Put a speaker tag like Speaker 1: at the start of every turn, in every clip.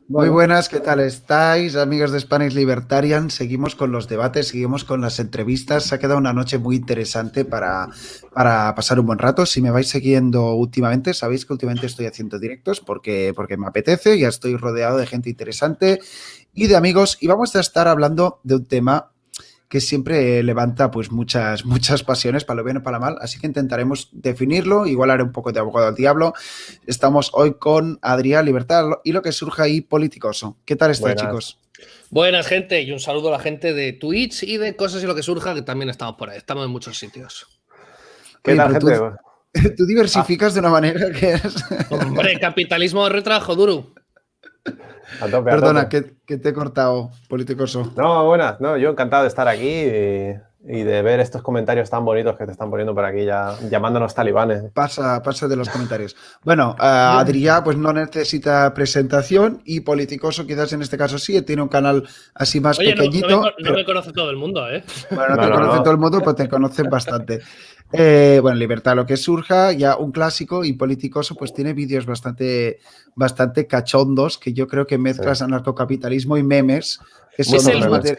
Speaker 1: Muy
Speaker 2: Bueno,
Speaker 1: buenas, ¿qué tal estáis, amigos de Spanish Libertarian? Seguimos con los debates, seguimos con las entrevistas. Se ha quedado una noche muy interesante para pasar un buen rato. Si me vais siguiendo últimamente, sabéis que últimamente estoy haciendo directos porque me apetece, ya estoy rodeado de gente interesante y de amigos y vamos a estar hablando de un tema que siempre levanta pues muchas pasiones, para lo bien o para lo mal, así que intentaremos definirlo, igual haré un poco de abogado al diablo. Estamos hoy con Adrián Libertad y lo que surja ahí politicoso. ¿Qué tal estáis,
Speaker 2: buenas.
Speaker 1: chicos?
Speaker 3: Buenas, gente, y un saludo a la gente de Twitch y de Cosas y lo que surja, que también estamos por ahí. Estamos en muchos sitios.
Speaker 2: ¿Qué
Speaker 1: Oye,
Speaker 2: tal,
Speaker 1: pero
Speaker 2: gente?
Speaker 1: tú
Speaker 2: Ah,
Speaker 1: diversificas de una manera que es...
Speaker 3: Hombre, capitalismo retrajo, duro.
Speaker 2: a tope, a
Speaker 1: Perdona,
Speaker 2: tope.
Speaker 1: que te he cortado, politicoso.
Speaker 2: No, buenas. No, yo encantado de estar aquí y de ver estos comentarios tan bonitos que te están poniendo por aquí ya llamándonos talibanes.
Speaker 1: Pasa de los comentarios. Bueno, Adrián pues no necesita presentación y politicoso quizás en este caso sí, tiene un canal así más
Speaker 3: Oye,
Speaker 1: pequeñito,
Speaker 3: no
Speaker 1: pero
Speaker 3: me conoce todo el mundo, ¿eh?
Speaker 1: bueno, no
Speaker 2: No,
Speaker 1: te
Speaker 2: no,
Speaker 1: conoce todo el
Speaker 2: no.
Speaker 1: mundo, pero te conocen bastante. Bueno, Libertad lo que surja, ya un clásico y politicoso, pues tiene vídeos bastante cachondos que yo creo que
Speaker 2: Sí.
Speaker 1: mezclas anarcocapitalismo y memes, que
Speaker 2: Muchos memes.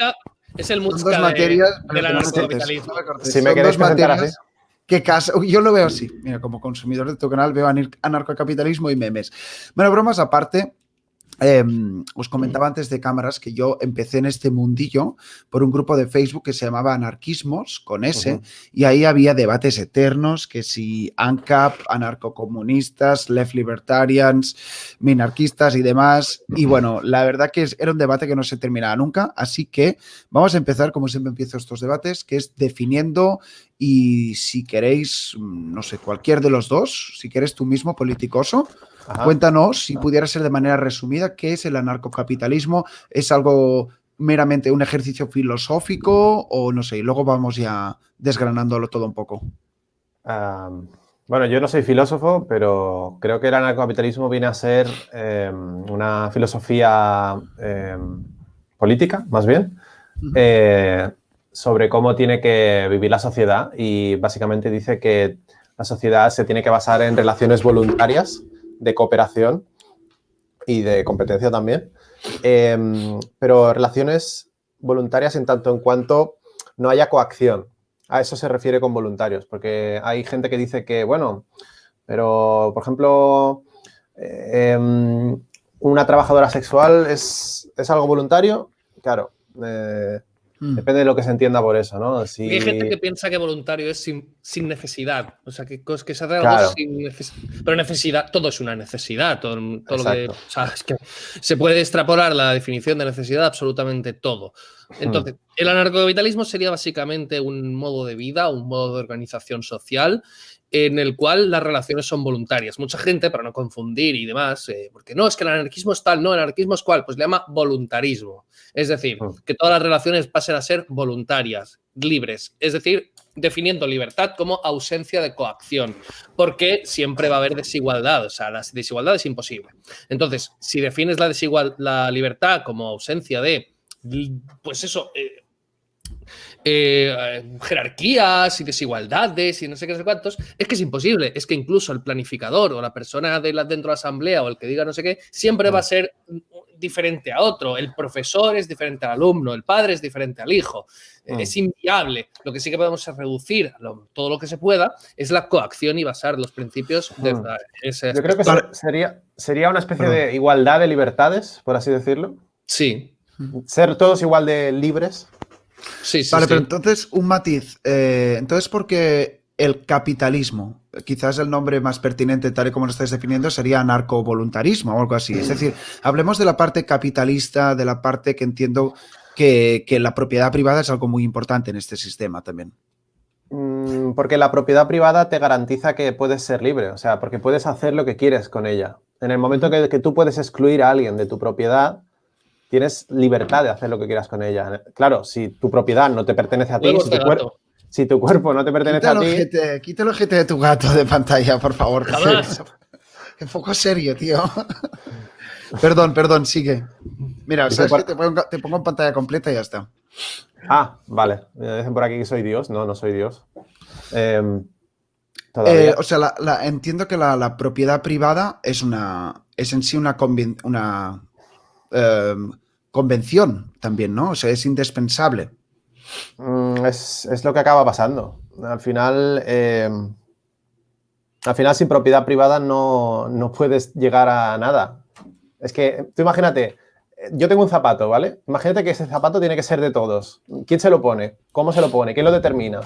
Speaker 3: Es el
Speaker 1: son dos
Speaker 3: Mutzka
Speaker 1: materias,
Speaker 3: del
Speaker 1: pero que no me cortes, no
Speaker 3: anarcocapitalismo.
Speaker 1: me cortes.
Speaker 2: Si me
Speaker 1: Son
Speaker 2: queréis
Speaker 1: dos
Speaker 2: presentar así.
Speaker 1: materias que yo lo veo así. Mira, como consumidor de tu canal veo anarcocapitalismo y memes. Bueno, bromas aparte. Os comentaba antes de cámaras que yo empecé en este mundillo por un grupo de Facebook que se llamaba Anarquismos, con S, y ahí había debates eternos, que si ANCAP, anarcocomunistas, left libertarians, minarquistas y demás. Y bueno, la verdad que era un debate que no se terminaba nunca, así que vamos a empezar, como siempre empiezo estos debates, que es definiendo y si queréis, no sé, cualquier de los dos, si quieres tú mismo, politicoso,
Speaker 2: Ajá.
Speaker 1: cuéntanos, si pudiera ser de manera resumida, ¿qué es el anarcocapitalismo? ¿Es algo meramente un ejercicio filosófico o no sé? Y luego vamos ya desgranándolo todo un poco.
Speaker 2: Bueno, yo no soy filósofo, pero creo que el anarcocapitalismo viene a ser una filosofía política, más bien, eh, sobre cómo tiene que vivir la sociedad y básicamente dice que la sociedad se tiene que basar en relaciones voluntarias de cooperación y de competencia también, pero relaciones voluntarias en tanto en cuanto no haya coacción. A eso se refiere con voluntarios, porque hay gente que dice que, bueno, pero, por ejemplo, una trabajadora sexual es algo voluntario. Claro, depende de lo que se entienda por eso, ¿no?
Speaker 3: Y hay gente que
Speaker 2: Si,
Speaker 3: piensa que voluntario es sin necesidad. O sea, que se hace algo
Speaker 2: claro,
Speaker 3: sin necesidad. Pero necesidad, todo es una necesidad. Todo lo que.
Speaker 2: exacto.
Speaker 3: O sea, es que se puede extrapolar la definición de necesidad absolutamente todo.
Speaker 2: Hmm.
Speaker 3: Entonces, el anarcocapitalismo sería básicamente un modo de vida, un modo de organización social en el cual las relaciones son voluntarias. Mucha gente, para no confundir y demás, porque no, es que el anarquismo es tal, no, el anarquismo es cual, pues le llama voluntarismo. Es decir,
Speaker 2: Hmm.
Speaker 3: que todas las relaciones pasen a ser voluntarias, libres. Es decir, definiendo libertad como ausencia de coacción, porque siempre va a haber desigualdad, o sea, la desigualdad es imposible. Entonces, si defines la libertad como ausencia de, pues eso, jerarquías y desigualdades y no sé qué, no sé cuántos, es que es imposible. Es que incluso el planificador o la persona dentro de la asamblea o el que diga no sé qué, siempre va a ser diferente a otro. El profesor es diferente al alumno, el padre es diferente al hijo. Es inviable. Lo que sí que podemos es reducir todo lo que se pueda es la coacción y basar los principios de ese
Speaker 2: Yo creo que
Speaker 3: aspecto.
Speaker 1: Vale,
Speaker 2: sería una especie
Speaker 1: perdón.
Speaker 2: de igualdad de libertades, por así decirlo.
Speaker 3: Sí,
Speaker 2: Ser todos igual de libres.
Speaker 3: sí, sí,
Speaker 1: Vale, pero
Speaker 3: sí.
Speaker 1: entonces un matiz. Entonces, porque el capitalismo, quizás el nombre más pertinente, tal y como lo estáis definiendo, sería anarcovoluntarismo o algo así. Es decir, hablemos de la parte capitalista, de la parte que entiendo que la propiedad privada es algo muy importante en este sistema también.
Speaker 2: Porque la propiedad privada te garantiza que puedes ser libre, o sea, porque puedes hacer lo que quieres con ella. En el momento que tú puedes excluir a alguien de tu propiedad, tienes libertad de hacer lo que quieras con ella. Claro, si tu propiedad no te pertenece a ti,
Speaker 3: Huevos de gato.
Speaker 2: si tu cuerpo no te pertenece a ti,
Speaker 1: Quita el ojete de tu gato de pantalla, por favor.
Speaker 3: Jamás.
Speaker 1: Qué poco serio, tío. Perdón, sigue. Mira,
Speaker 2: dicen
Speaker 1: ¿sabes qué?
Speaker 2: por...
Speaker 1: Te pongo en pantalla completa y ya está.
Speaker 2: Vale, me dicen por aquí que soy Dios. No, no soy Dios. Todavía.
Speaker 1: O sea, entiendo que la propiedad privada es en sí una convención también, ¿no? O sea, es indispensable.
Speaker 2: Es lo que acaba pasando. Al final, sin propiedad privada no puedes llegar a nada. Es que tú imagínate, yo tengo un zapato, ¿vale? Imagínate que ese zapato tiene que ser de todos. ¿Quién se lo pone? ¿Cómo se lo pone? ¿Quién lo determina?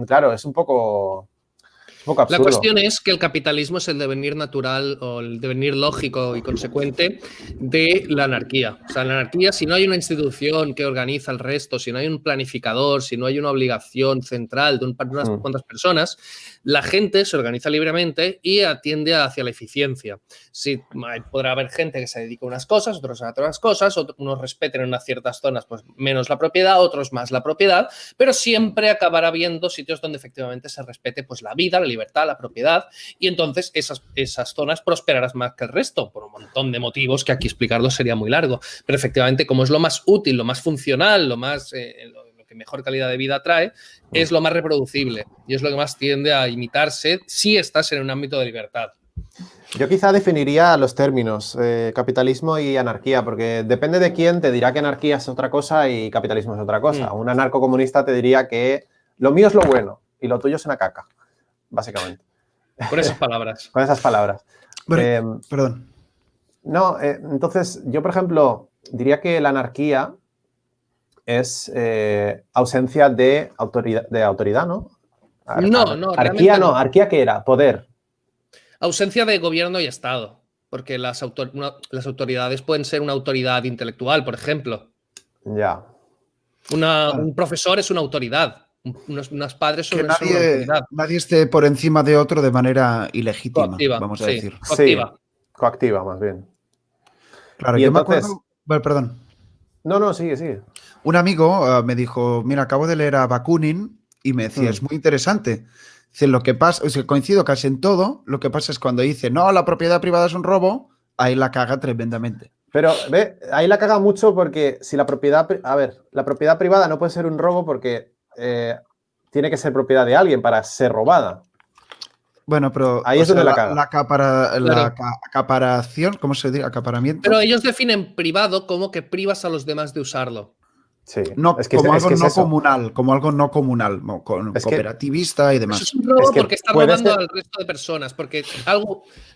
Speaker 2: Claro, es un poco absurdo.
Speaker 3: La cuestión es que el capitalismo es el devenir natural o el devenir lógico y consecuente de la anarquía. O sea, la anarquía, si no hay una institución que organiza el resto, si no hay un planificador, si no hay una obligación central de unas cuantas personas, la gente se organiza libremente y atiende hacia la eficiencia. Sí, podrá haber gente que se dedica a unas cosas, otros a otras cosas, unos respeten en unas ciertas zonas pues menos la propiedad, otros más la propiedad, pero siempre acabará habiendo sitios donde efectivamente se respete pues la vida, la libertad, la propiedad, y entonces esas zonas prosperarán más que el resto, por un montón de motivos que aquí explicarlo sería muy largo, pero efectivamente como es lo más útil, lo más funcional, lo que mejor calidad de vida trae, es lo más reproducible y es lo que más tiende a imitarse si estás en un ámbito de libertad.
Speaker 2: Yo quizá definiría los términos, capitalismo y anarquía, porque depende de quién te dirá que anarquía es otra cosa y capitalismo es otra cosa. Un anarcocomunista te diría que lo mío es lo bueno y lo tuyo es una caca, básicamente.
Speaker 3: Con esas palabras.
Speaker 2: Con esas palabras.
Speaker 1: Bueno, perdón.
Speaker 2: No, entonces yo, por ejemplo, diría que la anarquía es ausencia de autoridad, ¿no?
Speaker 3: No.
Speaker 2: Anarquía no. ¿Anarquía qué era? Poder.
Speaker 3: Ausencia de gobierno y Estado, porque las autoridades pueden ser una autoridad intelectual, por ejemplo.
Speaker 2: Ya.
Speaker 3: Un profesor es una autoridad. Unos padres son una autoridad.
Speaker 1: Nadie esté por encima de otro de manera ilegítima,
Speaker 3: Coactiva,
Speaker 1: vamos a decir.
Speaker 3: Coactiva.
Speaker 2: Sí, coactiva, más bien.
Speaker 1: Claro,
Speaker 2: y
Speaker 1: yo
Speaker 2: entonces...
Speaker 1: me acuerdo... Bueno, perdón.
Speaker 2: No, sigue.
Speaker 1: Un amigo me dijo, mira, acabo de leer a Bakunin y me decía, es muy interesante. Dice, lo que pasa, o sea, coincido casi en todo, lo que pasa es cuando dice, no, la propiedad privada es un robo, ahí la caga tremendamente.
Speaker 2: Pero, ve, ahí la caga mucho porque si la propiedad privada no puede ser un robo porque tiene que ser propiedad de alguien para ser robada.
Speaker 1: Bueno, pero
Speaker 2: ahí es donde la caga.
Speaker 1: La acaparación, ¿cómo se dice? Acaparamiento.
Speaker 3: Pero ellos definen privado como que privas a los demás de usarlo.
Speaker 2: Sí,
Speaker 1: no, como algo no comunal, cooperativista y demás.
Speaker 3: Eso es un robo porque está robando al resto de personas, porque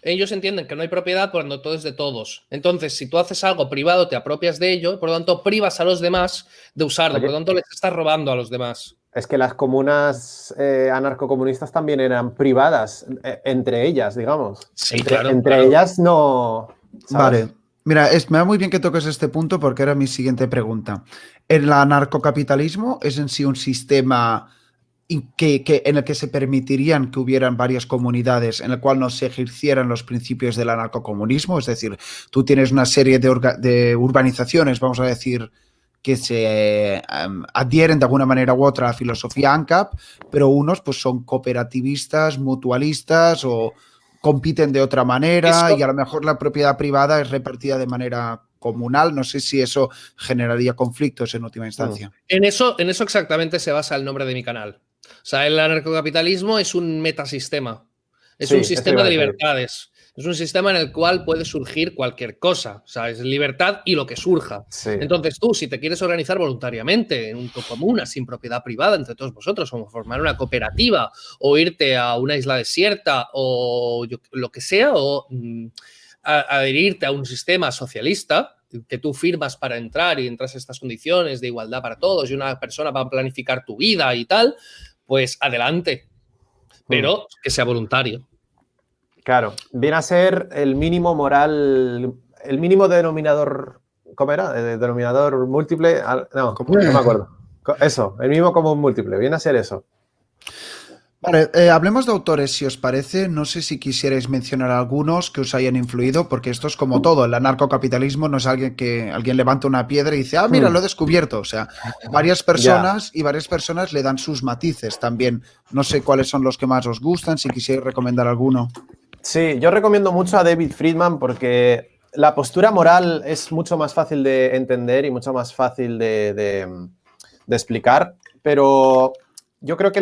Speaker 3: ellos entienden que no hay propiedad cuando todo es de todos. Entonces, si tú haces algo privado, te apropias de ello, por lo tanto, privas a los demás de usarlo, por lo tanto, les estás robando a los demás.
Speaker 2: Es que las comunas anarcocomunistas también eran privadas, entre ellas, digamos.
Speaker 3: Sí,
Speaker 2: entre ellas no... ¿sabes?
Speaker 1: Vale. Mira, me da muy bien que toques este punto porque era mi siguiente pregunta. ¿El anarcocapitalismo es en sí un sistema en el que se permitirían que hubieran varias comunidades en el cual no se ejercieran los principios del anarcocomunismo? Es decir, tú tienes una serie de urbanizaciones, vamos a decir, que se adhieren de alguna manera u otra a la filosofía ANCAP, pero unos pues son cooperativistas, mutualistas o compiten de otra manera y a lo mejor la propiedad privada es repartida de manera comunal. No sé si eso generaría conflictos en última instancia.
Speaker 3: En eso exactamente se basa el nombre de mi canal. O sea, el anarcocapitalismo es un metasistema. Es un sistema de libertades. Es un sistema en el cual puede surgir cualquier cosa. O sea, es libertad y lo que surja.
Speaker 2: Sí.
Speaker 3: Entonces tú, si te quieres organizar voluntariamente en un comuna sin propiedad privada entre todos vosotros, como formar una cooperativa o irte a una isla desierta o lo que sea, o adherirte a un sistema socialista que tú firmas para entrar y entras a estas condiciones de igualdad para todos y una persona va a planificar tu vida y tal, pues adelante. Pero que sea voluntario.
Speaker 2: Claro, viene a ser el mínimo moral, el mínimo denominador, ¿cómo era? ¿El denominador múltiple? No me acuerdo. Eso, el mínimo común múltiple, viene a ser eso.
Speaker 1: Vale, hablemos de autores, si os parece. No sé si quisierais mencionar algunos que os hayan influido, porque esto es como todo. El anarcocapitalismo no es alguien levanta una piedra y dice, mira, lo he descubierto. O sea, varias personas y varias personas le dan sus matices también. No sé cuáles son los que más os gustan, si quisierais recomendar alguno.
Speaker 2: Sí, yo recomiendo mucho a David Friedman porque la postura moral es mucho más fácil de entender y mucho más fácil de explicar, pero yo creo que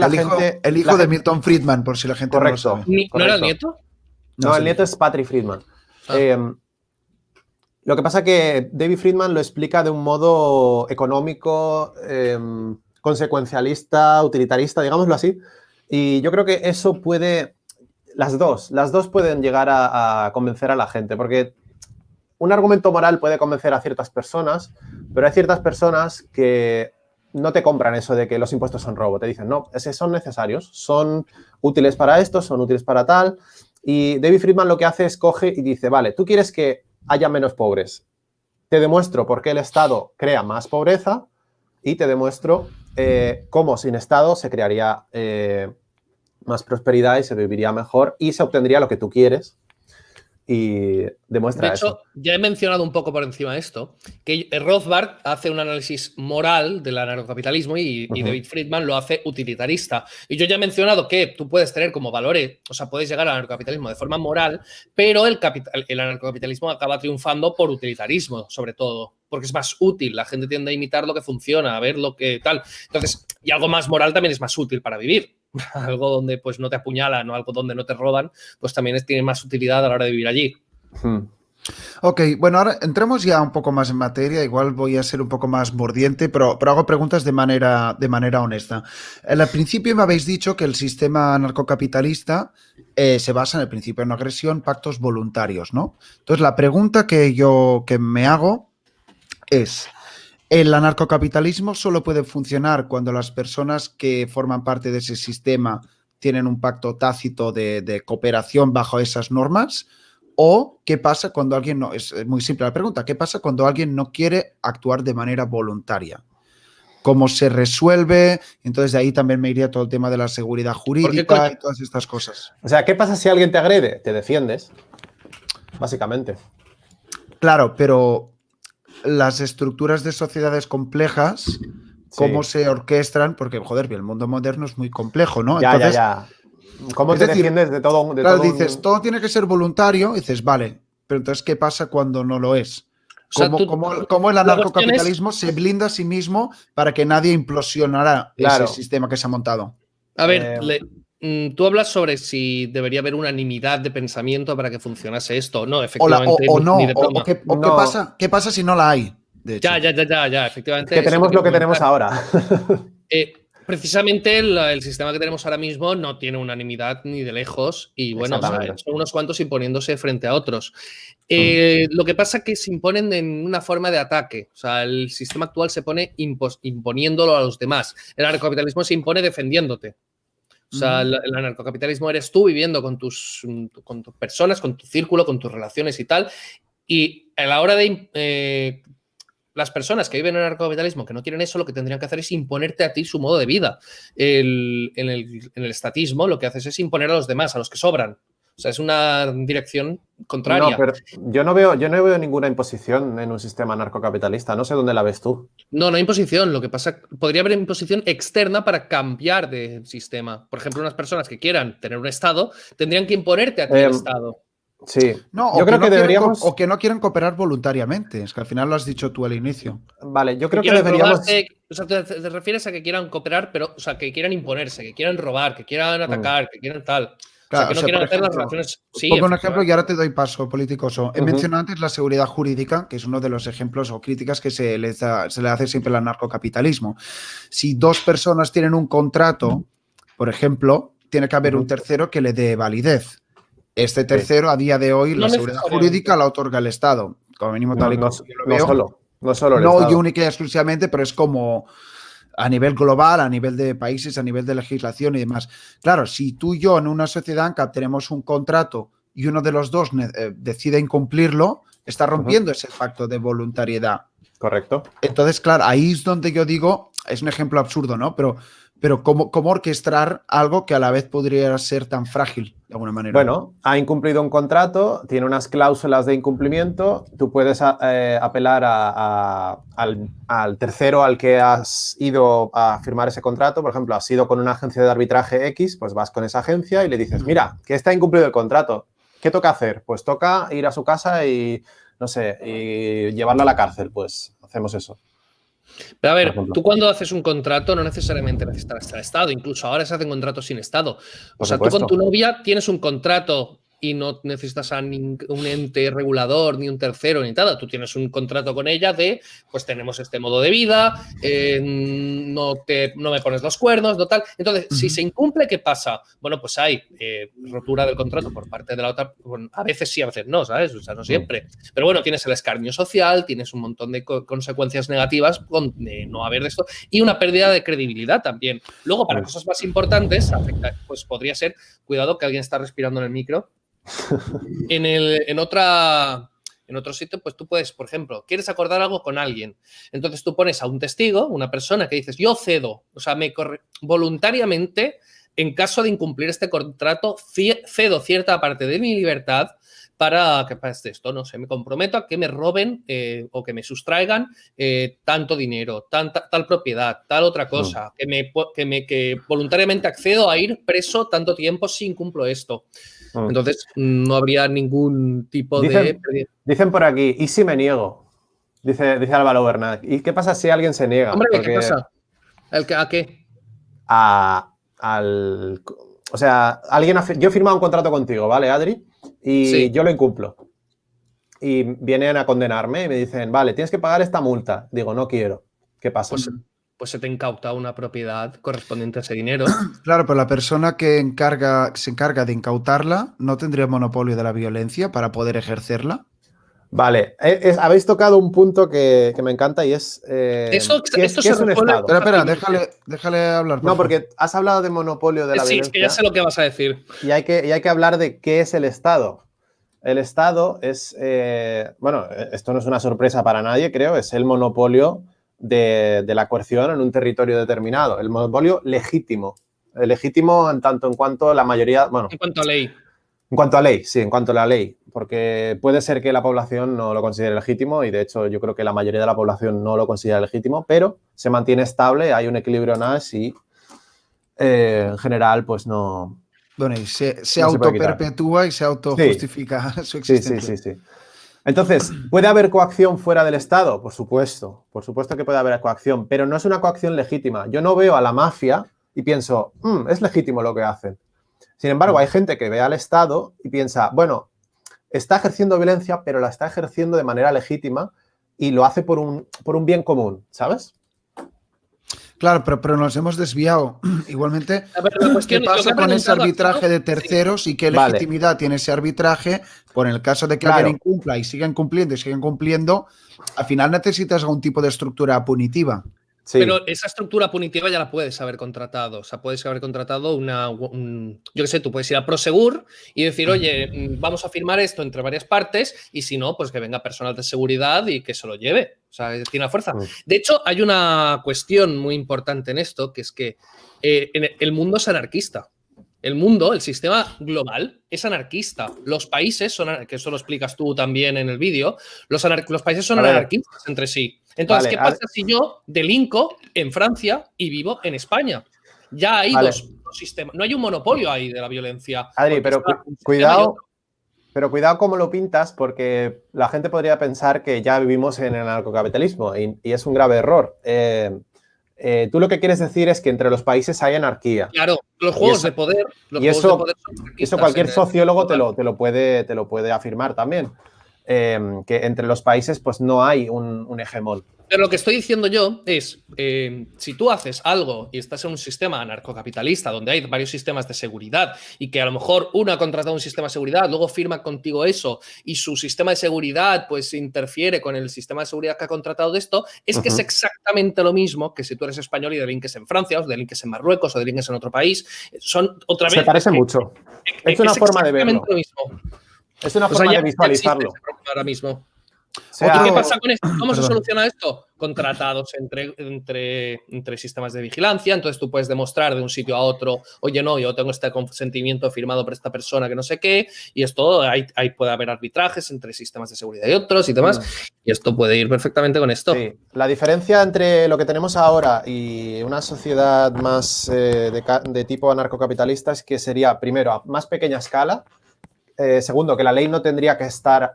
Speaker 1: El hijo de Milton Friedman, por si la gente no lo sabe.
Speaker 3: ¿No era el nieto?
Speaker 2: No, el nieto es Patrick Friedman. Lo que pasa es que David Friedman lo explica de un modo económico, consecuencialista, utilitarista, digámoslo así. Y yo creo que eso puede... Las dos pueden llegar a convencer a la gente, porque un argumento moral puede convencer a ciertas personas, pero hay ciertas personas que no te compran eso de que los impuestos son robo. Te dicen, no, son necesarios, son útiles para esto, son útiles para tal. Y David Friedman lo que hace es coge y dice, vale, tú quieres que haya menos pobres. Te demuestro por qué el Estado crea más pobreza y te demuestro cómo sin Estado se crearía más prosperidad y se viviría mejor y se obtendría lo que tú quieres. Y demuestra
Speaker 3: de hecho,
Speaker 2: eso.
Speaker 3: ya he mencionado un poco por encima de esto, que Rothbard hace un análisis moral del anarcocapitalismo y David Friedman lo hace utilitarista. Y yo ya he mencionado que tú puedes tener como valores, o sea, puedes llegar al anarcocapitalismo de forma moral, pero el anarcocapitalismo acaba triunfando por utilitarismo, sobre todo, porque es más útil. La gente tiende a imitar lo que funciona, a ver lo que tal. Entonces, y algo más moral también es más útil para vivir. Algo donde pues no te apuñalan o algo donde no te roban, pues también tiene más utilidad a la hora de vivir allí.
Speaker 1: Ok, bueno, ahora entremos ya un poco más en materia. Igual voy a ser un poco más mordiente, pero hago preguntas de manera honesta. Al principio me habéis dicho que el sistema anarcocapitalista se basa en el principio de no agresión, pactos voluntarios, ¿no? Entonces, la pregunta que me hago es... ¿El anarcocapitalismo solo puede funcionar cuando las personas que forman parte de ese sistema tienen un pacto tácito de cooperación bajo esas normas? ¿O qué pasa cuando alguien no? Es muy simple la pregunta. ¿Qué pasa cuando alguien no quiere actuar de manera voluntaria? ¿Cómo se resuelve? Entonces de ahí también me iría todo el tema de la seguridad jurídica y todas estas cosas.
Speaker 2: O sea, ¿qué pasa si alguien te agrede? Te defiendes, básicamente.
Speaker 1: Claro, pero las estructuras de sociedades complejas, cómo se orquestan, porque, joder, el mundo moderno es muy complejo, ¿no?
Speaker 2: Ya,
Speaker 1: entonces,
Speaker 2: ya. ¿Cómo te defiendes de todo?
Speaker 1: Claro, dices, todo tiene que ser voluntario, y dices, vale, pero entonces, ¿qué pasa cuando no lo es? ¿Cómo el anarcocapitalismo se blinda a sí mismo para que nadie implosionara ese sistema que se ha montado?
Speaker 3: A ver, tú hablas sobre si debería haber unanimidad de pensamiento para que funcionase esto. No, efectivamente.
Speaker 1: ¿Qué pasa si no la hay? De hecho.
Speaker 3: Ya, efectivamente.
Speaker 2: Es que tenemos lo que tenemos ahora.
Speaker 3: Precisamente el sistema que tenemos ahora mismo no tiene unanimidad ni de lejos y bueno, o sea, son unos cuantos imponiéndose frente a otros. Lo que pasa es que se imponen en una forma de ataque. O sea, el sistema actual se pone imponiéndolo a los demás. El anarcocapitalismo se impone defendiéndote. O sea, el anarcocapitalismo eres tú viviendo con tus personas, con tu círculo, con tus relaciones y tal. Y a la hora de... las personas que viven en el anarcocapitalismo que no quieren eso, lo que tendrían que hacer es imponerte a ti su modo de vida. En el estatismo lo que haces es imponer a los demás, a los que sobran. O sea, es una dirección contraria.
Speaker 2: No, pero yo no veo ninguna imposición en un sistema anarcocapitalista. No sé dónde la ves tú.
Speaker 3: No hay imposición. Lo que pasa, podría haber imposición externa para cambiar de sistema. Por ejemplo, unas personas que quieran tener un Estado tendrían que imponerte a ti el Estado.
Speaker 2: Sí.
Speaker 1: No, yo creo que deberíamos... O que no quieran cooperar voluntariamente. Es que al final lo has dicho tú al inicio.
Speaker 2: Vale, yo creo que deberíamos...
Speaker 3: O sea, te refieres a que quieran cooperar, pero, o sea, que quieran imponerse, que quieran robar, que quieran atacar, que quieran tal...
Speaker 1: Claro,
Speaker 3: o sea, que no quieran hacer las relaciones... Sí,
Speaker 1: pongo un ejemplo y ahora te doy paso, politicoso. He mencionado antes la seguridad jurídica, que es uno de los ejemplos o críticas que se le hace siempre al anarcocapitalismo. Si dos personas tienen un contrato, por ejemplo, tiene que haber un tercero que le dé validez. Este tercero, a día de hoy, la seguridad jurídica la otorga el Estado. Como mínimo, tal y como yo lo veo.
Speaker 2: No solo el Estado.
Speaker 1: No única y exclusivamente, pero es como... a nivel global, a nivel de países, a nivel de legislación y demás. Claro, si tú y yo en una sociedad ANCAP tenemos un contrato y uno de los dos decide incumplirlo, está rompiendo ese pacto de voluntariedad.
Speaker 2: Correcto.
Speaker 1: Entonces, claro, ahí es donde yo digo, es un ejemplo absurdo, ¿no? Pero ¿cómo orquestar algo que a la vez podría ser tan frágil, de alguna manera?
Speaker 2: Bueno, ha incumplido un contrato, tiene unas cláusulas de incumplimiento, tú puedes apelar al tercero al que has ido a firmar ese contrato. Por ejemplo, has ido con una agencia de arbitraje X, pues vas con esa agencia y le dices, mira, que está incumplido el contrato. ¿Qué toca hacer? Pues toca ir a su casa y, no sé, y llevarlo a la cárcel. Pues hacemos eso.
Speaker 3: Pero a ver, tú cuando haces un contrato no necesariamente necesitas estar Estado, incluso ahora se hacen contratos sin Estado. O sea, tú con tu novia tienes un contrato y no necesitas a un ente regulador, ni un tercero, ni nada. Tú tienes un contrato con ella de, pues tenemos este modo de vida, no me pones los cuernos, no tal. Entonces, si se incumple, ¿qué pasa? Bueno, pues hay rotura del contrato por parte de la otra. Bueno, a veces sí, a veces no, ¿sabes? O sea, no siempre. Pero bueno, tienes el escarnio social, tienes un montón de consecuencias negativas de no haber de esto y una pérdida de credibilidad también. Luego, para cosas más importantes, pues podría ser, cuidado que alguien está respirando en el micro. En otro sitio, pues tú puedes, por ejemplo, quieres acordar algo con alguien. Entonces tú pones a un testigo, una persona que dices, yo cedo, o sea, voluntariamente, en caso de incumplir este contrato, cedo cierta parte de mi libertad para que pase esto, no sé, me comprometo a que me roben o que me sustraigan tanto dinero, tal propiedad, tal otra cosa, que voluntariamente accedo a ir preso tanto tiempo si incumplo esto. Entonces, no habría ningún tipo de...
Speaker 2: Dicen por aquí, ¿y si me niego? Dice Álvaro Bernat. ¿Y qué pasa si alguien se niega?
Speaker 3: Hombre, ¿qué pasa? ¿A qué?
Speaker 2: O sea, yo he firmado un contrato contigo, ¿vale, Adri? Y yo lo incumplo. Y vienen a condenarme y me dicen, vale, tienes que pagar esta multa. Digo, no quiero. ¿Qué pasa?
Speaker 3: Pues se te incauta una propiedad correspondiente a ese dinero.
Speaker 1: Claro, pero la persona que se encarga de incautarla no tendría monopolio de la violencia para poder ejercerla.
Speaker 2: Vale, habéis tocado un punto que me encanta y es... ¿qué es un Estado?
Speaker 1: Espera, déjale hablar.
Speaker 2: No, porque has hablado de monopolio de la violencia.
Speaker 3: Sí, es que ya sé lo que vas a decir.
Speaker 2: Y hay que hablar de qué es el Estado. El Estado es... bueno, esto no es una sorpresa para nadie, creo, es el monopolio de la coerción en un territorio determinado. El monopolio legítimo. El legítimo en tanto en cuanto la mayoría... Bueno,
Speaker 3: en cuanto a ley.
Speaker 2: En cuanto a ley, sí, en cuanto a la ley. Porque puede ser que la población no lo considere legítimo y, de hecho, yo creo que la mayoría de la población no lo considera legítimo, pero se mantiene estable, hay un equilibrio Nash y, en general, pues no...
Speaker 1: Bueno, y se autoperpetúa y se autojustifica su existencia.
Speaker 2: Sí. Entonces, ¿puede haber coacción fuera del Estado? Por supuesto que puede haber coacción, pero no es una coacción legítima. Yo no veo a la mafia y pienso, es legítimo lo que hacen. Sin embargo, hay gente que ve al Estado y piensa, bueno, está ejerciendo violencia, pero la está ejerciendo de manera legítima y lo hace por un bien común, ¿sabes?
Speaker 1: Claro, pero nos hemos desviado. Igualmente, ¿qué pasa con ese arbitraje de terceros y qué legitimidad tiene ese arbitraje? Por el caso de que alguien incumpla y sigan cumpliendo, al final necesitas algún tipo de estructura punitiva.
Speaker 2: Sí.
Speaker 3: Pero esa estructura punitiva ya la puedes haber contratado. O sea, puedes haber contratado yo qué sé, tú puedes ir a Prosegur y decir, oye, vamos a firmar esto entre varias partes y si no, pues que venga personal de seguridad y que se lo lleve. O sea, tiene fuerza. De hecho, hay una cuestión muy importante en esto, que es que el mundo es anarquista. El sistema global es anarquista. Los países que eso lo explicas tú también en el vídeo, los países son anarquistas entre sí. Entonces, ¿qué pasa si yo delinco en Francia y vivo en España? Ya hay dos sistemas. No hay un monopolio ahí de la violencia.
Speaker 2: Adri, pero cuidado cómo lo pintas, porque la gente podría pensar que ya vivimos en el anarcocapitalismo y es un grave error. Tú lo que quieres decir es que entre los países hay anarquía.
Speaker 3: Claro, los juegos de poder.
Speaker 2: Eso cualquier sociólogo te lo puede afirmar también. Que entre los países pues no hay un hegemón.
Speaker 3: Pero lo que estoy diciendo yo es, si tú haces algo y estás en un sistema anarcocapitalista donde hay varios sistemas de seguridad y que a lo mejor uno ha contratado un sistema de seguridad, luego firma contigo eso y su sistema de seguridad pues interfiere con el sistema de seguridad que ha contratado de esto, es que es exactamente lo mismo que si tú eres español y delinques en Francia o delinques en Marruecos o delinques en otro país. Son otra vez...
Speaker 2: Se parece mucho. Es una forma de verlo.
Speaker 3: Lo mismo.
Speaker 2: Es una forma de visualizarlo.
Speaker 3: Ahora mismo.
Speaker 2: O sea,
Speaker 3: ¿Y qué pasa con esto? ¿Cómo se soluciona esto? Con tratados entre sistemas de vigilancia. Entonces tú puedes demostrar de un sitio a otro, oye, no, yo tengo este consentimiento firmado por esta persona que no sé qué, y esto, ahí puede haber arbitrajes entre sistemas de seguridad y otros y demás, y esto puede ir perfectamente con esto.
Speaker 2: Sí. La diferencia entre lo que tenemos ahora y una sociedad más de tipo anarcocapitalista es que sería, primero, a más pequeña escala. Segundo, que la ley no tendría que estar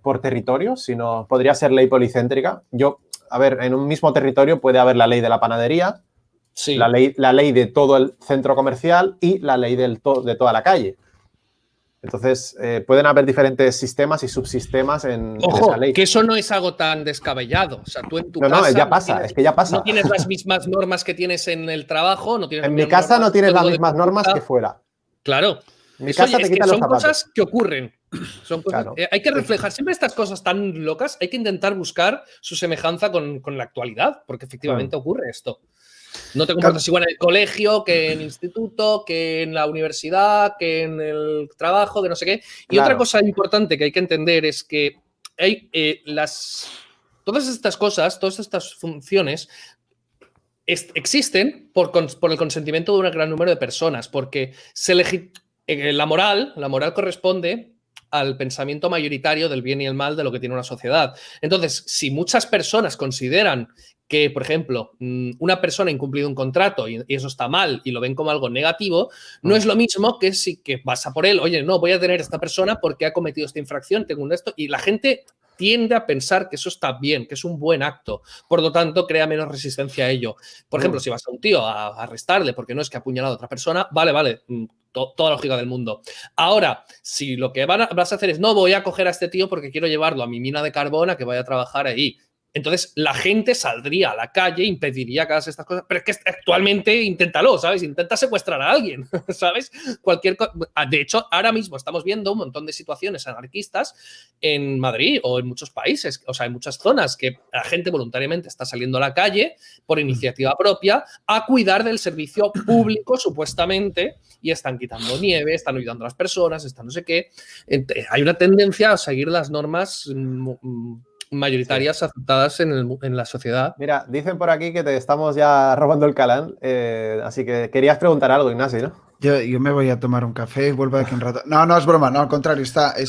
Speaker 2: por territorio, sino podría ser ley policéntrica. En un mismo territorio puede haber la ley de la panadería,
Speaker 3: sí,
Speaker 2: la ley de todo el centro comercial y la ley de toda la calle. Entonces, pueden haber diferentes sistemas y subsistemas en
Speaker 3: Ojo,
Speaker 2: esa ley.
Speaker 3: que eso no es algo tan descabellado. O sea, tú en tu
Speaker 2: No,
Speaker 3: casa
Speaker 2: ya pasa, es que ya pasa.
Speaker 3: no tienes las mismas normas que tienes en el trabajo, no tienes
Speaker 2: En
Speaker 3: las
Speaker 2: mi
Speaker 3: mismas
Speaker 2: casa
Speaker 3: normas,
Speaker 2: no tienes las
Speaker 3: código de
Speaker 2: mismas normas
Speaker 3: conducta.
Speaker 2: que fuera.
Speaker 3: Claro.
Speaker 2: En mi
Speaker 3: Eso
Speaker 2: casa te
Speaker 3: es que
Speaker 2: quitan los
Speaker 3: son
Speaker 2: zapatos.
Speaker 3: cosas que ocurren. Son cosas,
Speaker 2: Claro.
Speaker 3: hay que reflejar siempre estas cosas tan locas, hay que intentar buscar su semejanza con la actualidad, porque efectivamente ocurre esto. No te comportas igual en el colegio, que en el instituto, que en la universidad, que en el trabajo, que no sé qué. Y
Speaker 2: Claro.
Speaker 3: otra cosa importante que hay que entender es que hay todas estas cosas, todas estas funciones existen por el consentimiento de un gran número de personas, porque la moral corresponde al pensamiento mayoritario del bien y el mal de lo que tiene una sociedad. Entonces, si muchas personas consideran que, por ejemplo, una persona ha incumplido un contrato y eso está mal y lo ven como algo negativo, no es lo mismo que si que vas a por él, oye, no, voy a tener a esta persona porque ha cometido esta infracción, tengo esto, y la gente tiende a pensar que eso está bien, que es un buen acto. Por lo tanto, crea menos resistencia a ello. Por ejemplo, si vas a un tío a arrestarle porque no es que ha apuñalado a otra persona, vale, toda la lógica del mundo. Ahora, si lo que vas a hacer es, no, voy a coger a este tío porque quiero llevarlo a mi mina de carbón a que vaya a trabajar ahí. Entonces, la gente saldría a la calle, impediría que hagas estas cosas, pero es que actualmente inténtalo, ¿sabes? Intenta secuestrar a alguien, ¿sabes? De hecho, ahora mismo estamos viendo un montón de situaciones anarquistas en Madrid o en muchos países, o sea, en muchas zonas, que la gente voluntariamente está saliendo a la calle por iniciativa propia a cuidar del servicio público, supuestamente, y están quitando nieve, están ayudando a las personas, están no sé qué. Hay una tendencia a seguir las normas mayoritarias aceptadas en la sociedad.
Speaker 2: Mira, dicen por aquí que te estamos ya robando el calán, así que querías preguntar algo, Ignacio, ¿no?
Speaker 1: Yo me voy a tomar un café y vuelvo de aquí un rato. No, es broma, no, al contrario,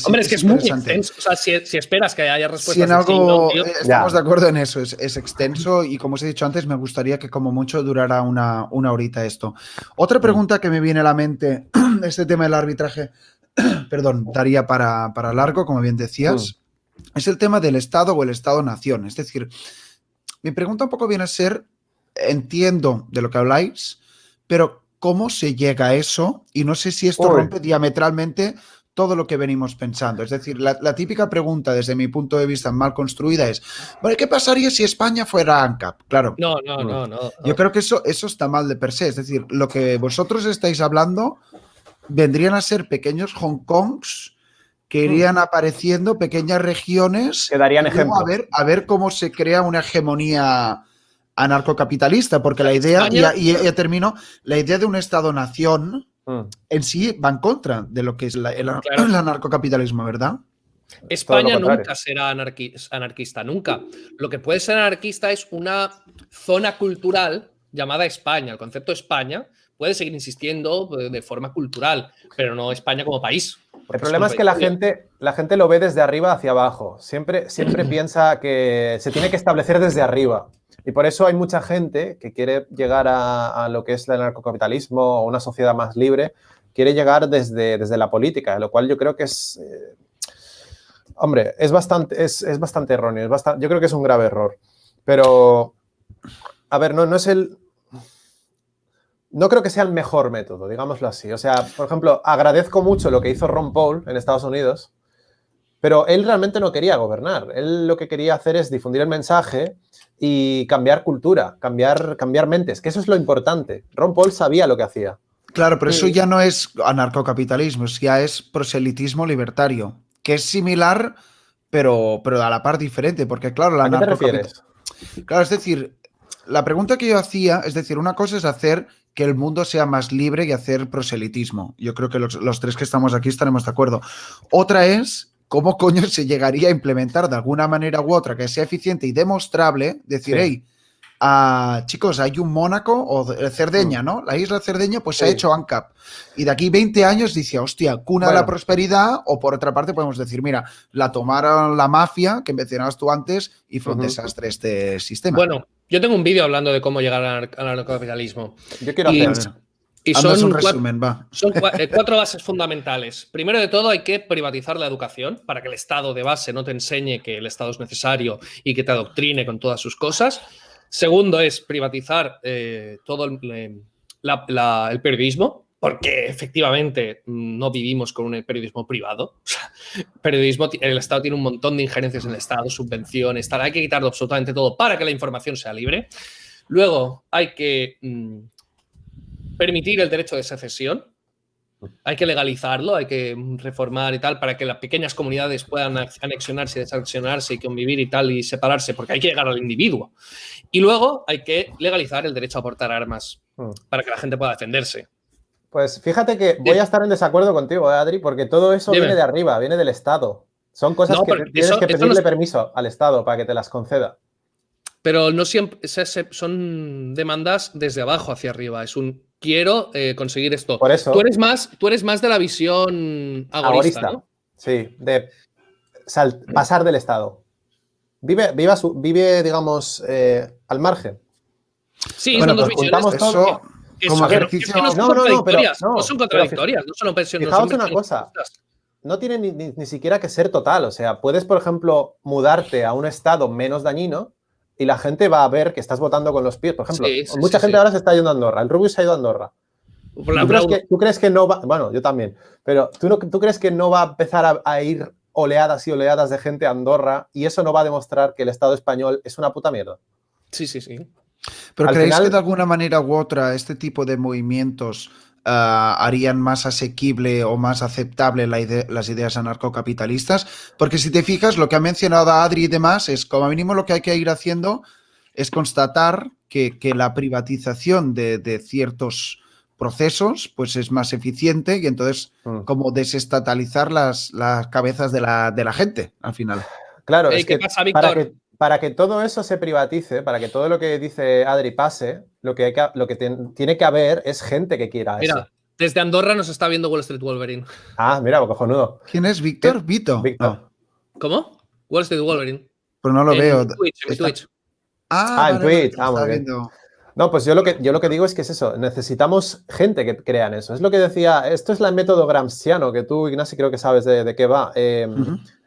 Speaker 3: Hombre, es que es muy extenso. O sea, si esperas que haya respuestas.
Speaker 1: Si en algo estamos de acuerdo en eso, es extenso y como os he dicho antes, me gustaría que como mucho durara una horita esto. Otra pregunta que me viene a la mente, este tema del arbitraje, perdón, daría para largo, como bien decías. Es el tema del Estado o el Estado-nación. Es decir, mi pregunta un poco viene a ser, entiendo de lo que habláis, pero ¿cómo se llega a eso? Y no sé si esto rompe diametralmente todo lo que venimos pensando. Es decir, la típica pregunta desde mi punto de vista mal construida es, bueno, ¿qué pasaría si España fuera ANCAP? Claro.
Speaker 3: No.
Speaker 1: Yo creo que eso está mal de per se. Es decir, lo que vosotros estáis hablando vendrían a ser pequeños Hong Kongs que irían apareciendo, pequeñas regiones,
Speaker 2: que darían ejemplo.
Speaker 1: A ver cómo se crea una hegemonía anarcocapitalista, porque la idea, ya termino, la idea de un Estado-nación en sí va en contra de lo que es el anarcocapitalismo, ¿verdad?
Speaker 3: España nunca será anarquista, nunca. Lo que puede ser anarquista es una zona cultural llamada España. El concepto España puede seguir insistiendo de forma cultural, pero no España como país.
Speaker 2: El problema es que la gente lo ve desde arriba hacia abajo. Siempre piensa que se tiene que establecer desde arriba. Y por eso hay mucha gente que quiere llegar a lo que es el anarcocapitalismo o una sociedad más libre, quiere llegar desde la política, lo cual yo creo que es... hombre, es bastante erróneo. Yo creo que es un grave error. Pero, a ver, no es el... No creo que sea el mejor método, digámoslo así. O sea, por ejemplo, agradezco mucho lo que hizo Ron Paul en Estados Unidos, pero él realmente no quería gobernar. Él lo que quería hacer es difundir el mensaje y cambiar cultura, cambiar mentes, que eso es lo importante. Ron Paul sabía lo que hacía.
Speaker 1: Claro, pero eso ya no es anarcocapitalismo, ya es proselitismo libertario, que es similar, pero a la par diferente, porque claro,
Speaker 2: ¿A qué te refieres?
Speaker 1: Claro, es decir, la pregunta que yo hacía, es decir, una cosa es hacer que el mundo sea más libre y hacer proselitismo. Yo creo que los tres que estamos aquí estaremos de acuerdo. Otra es cómo coño se llegaría a implementar de alguna manera u otra que sea eficiente y demostrable, decir, hey, chicos, hay un Mónaco o Cerdeña, ¿no? La isla Cerdeña, pues se ha hecho ANCAP. Y de aquí 20 años dice, hostia, cuna de la prosperidad, o por otra parte podemos decir, mira, la tomaron la mafia, que mencionabas tú antes, y fue un desastre este sistema.
Speaker 3: Bueno, yo tengo un vídeo hablando de cómo llegar al anarcocapitalismo.
Speaker 2: Yo quiero hacer...
Speaker 3: Y
Speaker 1: son un resumen,
Speaker 3: son 4 bases fundamentales. Primero de todo, hay que privatizar la educación para que el Estado de base no te enseñe que el Estado es necesario y que te adoctrine con todas sus cosas. Segundo es privatizar todo el periodismo, porque efectivamente no vivimos con un periodismo privado. O sea, el Estado tiene un montón de injerencias en el Estado, subvenciones, tal. Hay que quitarlo absolutamente todo para que la información sea libre. Luego hay que permitir el derecho de secesión. Hay que legalizarlo, hay que reformar y tal para que las pequeñas comunidades puedan anexionarse y desanexionarse y convivir y tal y separarse, porque hay que llegar al individuo. Y luego hay que legalizar el derecho a portar armas para que la gente pueda defenderse.
Speaker 2: Pues fíjate que voy a estar en desacuerdo contigo, Adri, porque todo eso viene de arriba, viene del Estado. Son cosas que tienes que pedirle permiso al Estado para que te las conceda.
Speaker 3: Pero no siempre son demandas desde abajo hacia arriba. Es un quiero conseguir esto.
Speaker 2: Por eso.
Speaker 3: Tú eres más de la visión agorista, ¿no?
Speaker 2: Sí, de pasar del Estado. Vive digamos, al margen.
Speaker 3: Sí, son dos visiones.
Speaker 1: Eso, como ejercicio...
Speaker 3: No son contradictorias. No son pensiones.
Speaker 2: Fijaos una cosa. No tiene ni siquiera que ser total. O sea, puedes, por ejemplo, mudarte a un estado menos dañino y la gente va a ver que estás votando con los pies. Por ejemplo, mucha gente ahora se está yendo a Andorra. El Rubius se ha ido a Andorra. ¿Tú crees que no va? Bueno, yo también. Pero ¿tú crees que no va a empezar a ir oleadas y oleadas de gente a Andorra y eso no va a demostrar que el Estado español es una puta mierda?
Speaker 3: Sí.
Speaker 1: ¿Pero creéis que de alguna manera u otra este tipo de movimientos harían más asequible o más aceptable las ideas anarcocapitalistas? Porque si te fijas, lo que ha mencionado Adri y demás es como mínimo lo que hay que ir haciendo es constatar que la privatización de ciertos procesos pues es más eficiente y entonces como desestatalizar las cabezas de la gente al final.
Speaker 2: Claro, es que para que todo eso se privatice, para que todo lo que dice Adri pase, lo que tiene que haber es gente que quiera eso.
Speaker 3: Mira, desde Andorra nos está viendo Wall Street Wolverine.
Speaker 2: Ah, mira, cojonudo.
Speaker 1: ¿Quién es Víctor? Vito.
Speaker 2: Víctor.
Speaker 1: No.
Speaker 3: ¿Cómo? Wall Street Wolverine.
Speaker 1: Pero no lo veo.
Speaker 3: En Twitch.
Speaker 2: En Twitch. Muy bien. No, pues yo lo que digo es que es eso, necesitamos gente que crea en eso. Es lo que decía, esto es el método gramsciano, que tú, Ignasi, creo que sabes de qué va.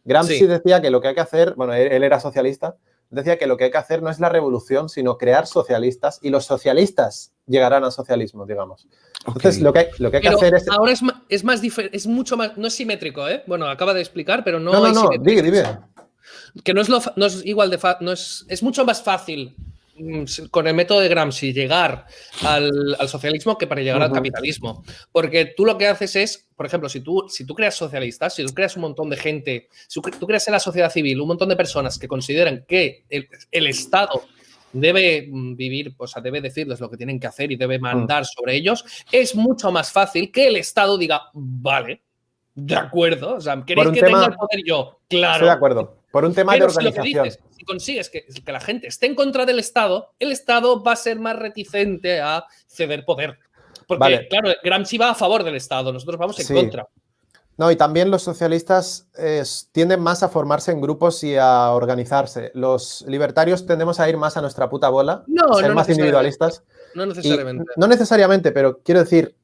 Speaker 2: Gramsci decía que lo que hay que hacer, bueno, él era socialista, decía que lo que hay que hacer no es la revolución, sino crear socialistas y los socialistas llegarán al socialismo, digamos. Entonces, lo que hay que hacer es...
Speaker 3: Ahora es mucho más, no es simétrico, ¿eh? Bueno, acaba de explicar, pero no
Speaker 2: hay simétrico. Dime.
Speaker 3: Que no es igual de fácil, es mucho más fácil con el método de Gramsci llegar al socialismo que para llegar al capitalismo. Porque tú lo que haces es, por ejemplo, si tú creas socialistas, si tú creas un montón de gente, si tú creas en la sociedad civil un montón de personas que consideran que el Estado debe vivir, o sea, debe decirles lo que tienen que hacer y debe mandar sobre ellos, es mucho más fácil que el Estado diga, vale, de acuerdo, o sea, ¿queréis que tenga el poder yo? Claro.
Speaker 2: Estoy de acuerdo. Por un tema de organización.
Speaker 3: Si consigues que la gente esté en contra del Estado, el Estado va a ser más reticente a ceder poder. Porque, claro, Gramsci va a favor del Estado, nosotros vamos en contra.
Speaker 2: No, y también los socialistas tienden más a formarse en grupos y a organizarse. Los libertarios tendemos a ir más a nuestra puta bola, ser más individualistas.
Speaker 3: No necesariamente.
Speaker 2: No necesariamente, pero quiero decir,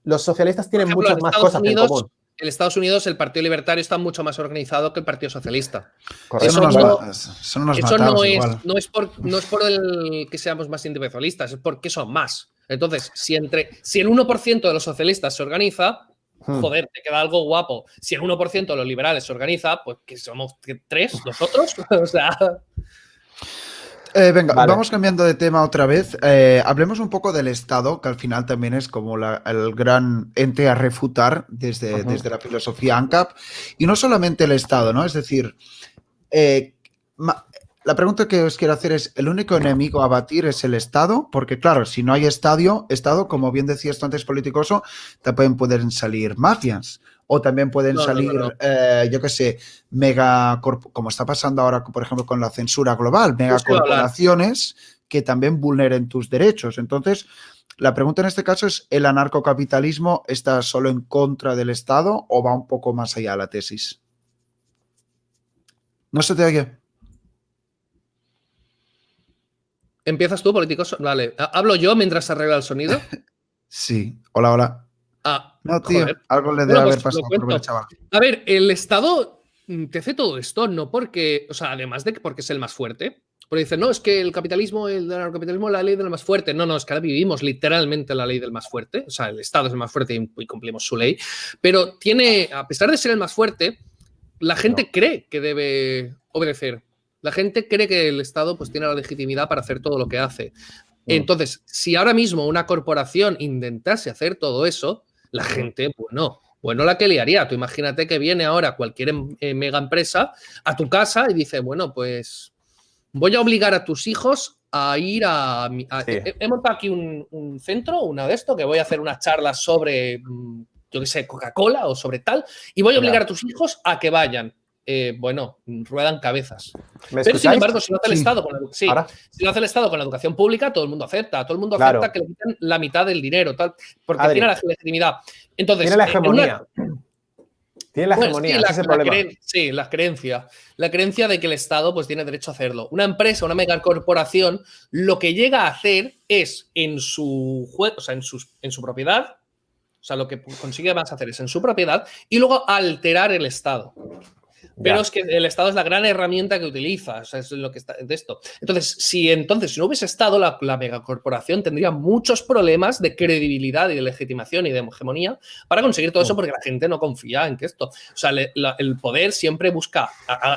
Speaker 2: los socialistas tienen muchas más cosas en común.
Speaker 3: En Estados Unidos el Partido Libertario está mucho más organizado que el Partido Socialista.
Speaker 1: Correcto.
Speaker 3: Eso no es por el que seamos más individualistas, es porque son más. Entonces, si el 1% de los socialistas se organiza, joder, te queda algo guapo. Si el 1% de los liberales se organiza, pues que somos 3 nosotros. O sea...
Speaker 1: Venga, vamos cambiando de tema otra vez. Hablemos un poco del Estado, que al final también es como el gran ente a refutar desde la filosofía ANCAP. Y no solamente el Estado, ¿no? Es decir, la pregunta que os quiero hacer es, ¿el único enemigo a batir es el Estado? Porque claro, si no hay Estado, como bien decías tú antes, Politicoso, también pueden salir mafias. O también pueden salir, yo qué sé, como está pasando ahora, por ejemplo, con la censura global, megacorporaciones que también vulneren tus derechos. Entonces, la pregunta en este caso es, ¿el anarcocapitalismo está solo en contra del Estado o va un poco más allá la tesis? No se te oye.
Speaker 3: ¿Empiezas tú, Politicoso? Vale. ¿Hablo yo mientras se arregla el sonido?
Speaker 1: Sí. Hola. No, tío,
Speaker 3: joder.
Speaker 1: Algo le debe haber pasado por el chaval.
Speaker 3: A ver, el Estado te hace todo esto, no porque, o sea, además de que porque es el más fuerte, Porque dicen, no, es que el capitalismo, el anarcocapitalismo es la ley del más fuerte. No, es que ahora vivimos literalmente la ley del más fuerte. O sea, el Estado es el más fuerte y cumplimos su ley. Pero tiene, a pesar de ser el más fuerte, la gente cree que debe obedecer. La gente cree que el Estado pues, tiene la legitimidad para hacer todo lo que hace. Entonces, si ahora mismo una corporación intentase hacer todo eso, la gente, bueno, la que liaría. Tú imagínate que viene ahora cualquier mega empresa a tu casa y dice, bueno, pues voy a obligar a tus hijos a ir a he montado aquí un centro, una de esto, que voy a hacer una charla sobre, yo qué sé, Coca-Cola o sobre tal, y voy a obligar a tus hijos a que vayan. Bueno, ruedan cabezas. Pero, sin embargo, si lo hace el Estado si lo hace el Estado con la educación pública, todo el mundo acepta. Todo el mundo acepta que le quiten la mitad del dinero, tal, porque tiene la legitimidad. Entonces,
Speaker 2: tiene la hegemonía. Tiene la hegemonía, ese es el problema.
Speaker 3: La creencia de que el Estado pues, tiene derecho a hacerlo. Una empresa, una megacorporación, lo que llega a hacer es en su propiedad, o sea, lo que consigue más hacer es en su propiedad y luego alterar el Estado. Pero es que el Estado es la gran herramienta que utiliza, o sea, es lo que está de esto. Entonces, si no hubiese Estado, la megacorporación tendría muchos problemas de credibilidad y de legitimación y de hegemonía para conseguir todo eso, porque la gente no confía en que esto. O sea, el poder siempre busca,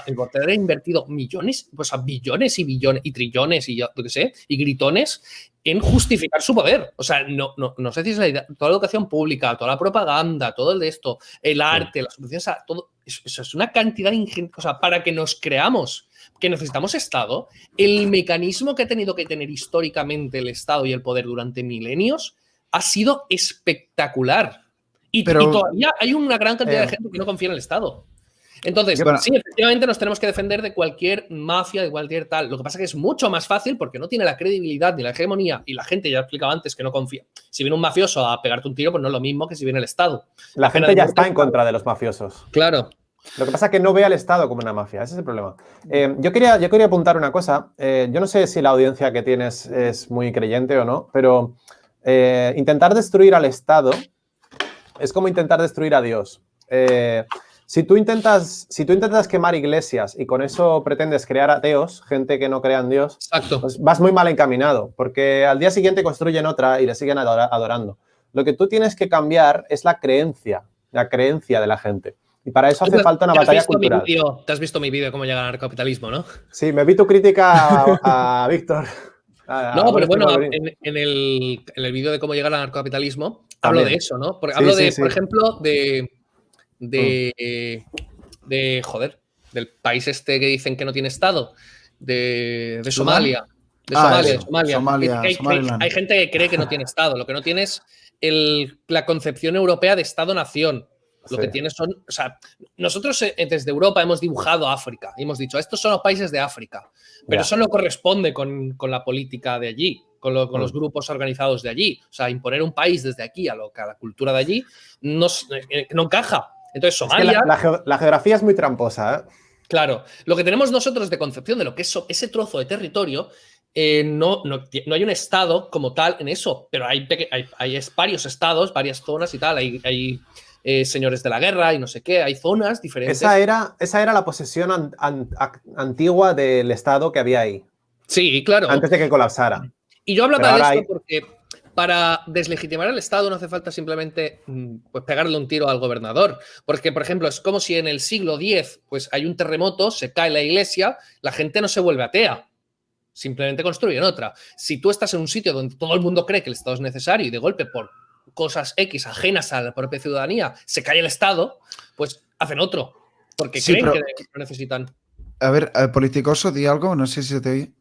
Speaker 3: el poder ha invertido millones, pues a billones y billones y trillones y yo qué sé, y gritones en justificar su poder. O sea, no sé si es la idea. Toda la educación pública, toda la propaganda, todo el de esto, el arte, las subvenciones, todo eso es una cantidad ingente. O sea, para que nos creamos que necesitamos Estado, el mecanismo que ha tenido que tener históricamente el Estado y el poder durante milenios ha sido espectacular. Y todavía hay una gran cantidad de gente que no confía en el Estado. Entonces, sí, efectivamente nos tenemos que defender de cualquier mafia, de cualquier tal. Lo que pasa es que es mucho más fácil porque no tiene la credibilidad ni la hegemonía y la gente, ya he explicado antes, que no confía. Si viene un mafioso a pegarte un tiro, pues no es lo mismo que si viene el Estado.
Speaker 2: La gente ya está en contra de los mafiosos.
Speaker 3: Claro.
Speaker 2: Lo que pasa es que no ve al Estado como una mafia. Ese es el problema. Yo quería apuntar una cosa. Yo no sé si la audiencia que tienes es muy creyente o no, pero intentar destruir al Estado es como intentar destruir a Dios. Si tú intentas quemar iglesias y con eso pretendes crear ateos, gente que no crea en Dios, pues vas muy mal encaminado, porque al día siguiente construyen otra y le siguen adorando. Lo que tú tienes que cambiar es la creencia de la gente. Y para eso hace falta una batalla cultural.
Speaker 3: ¿Te has visto mi vídeo de cómo llegar al anarcocapitalismo, no?
Speaker 2: Sí, me vi tu crítica a Víctor.
Speaker 3: No, pero bueno, en el vídeo de cómo llegar al anarcocapitalismo hablo de eso, ¿no? Porque hablo por ejemplo, del país este que dicen que no tiene Estado, de Somalia. De Somalia. Hay gente que cree que no tiene Estado. Lo que no tiene es la concepción europea de Estado-nación. Lo que tiene son... O sea, nosotros desde Europa hemos dibujado África y hemos dicho, estos son los países de África. Pero eso no corresponde con la política de allí, con los grupos organizados de allí. O sea, imponer un país desde aquí a la cultura de allí no encaja. Entonces, Somalia...
Speaker 2: Es que la geografía es muy tramposa, ¿eh?
Speaker 3: Claro. Lo que tenemos nosotros de concepción de lo que es ese trozo de territorio, no hay un estado como tal en eso, pero hay varios estados, varias zonas y tal. Hay señores de la guerra y no sé qué, hay zonas diferentes.
Speaker 2: Esa era la posesión antigua del estado que había ahí.
Speaker 3: Sí, claro.
Speaker 2: Antes de que colapsara.
Speaker 3: Y yo hablaba de esto porque... Para deslegitimar el Estado no hace falta simplemente pues, pegarle un tiro al gobernador. Porque, por ejemplo, es como si en el siglo X pues, hay un terremoto, se cae la iglesia, la gente no se vuelve atea. Simplemente construyen otra. Si tú estás en un sitio donde todo el mundo cree que el Estado es necesario y de golpe por cosas X ajenas a la propia ciudadanía se cae el Estado, pues hacen otro. Porque creen que lo necesitan.
Speaker 1: A ver, Politicoso, di algo, no sé si se te oye.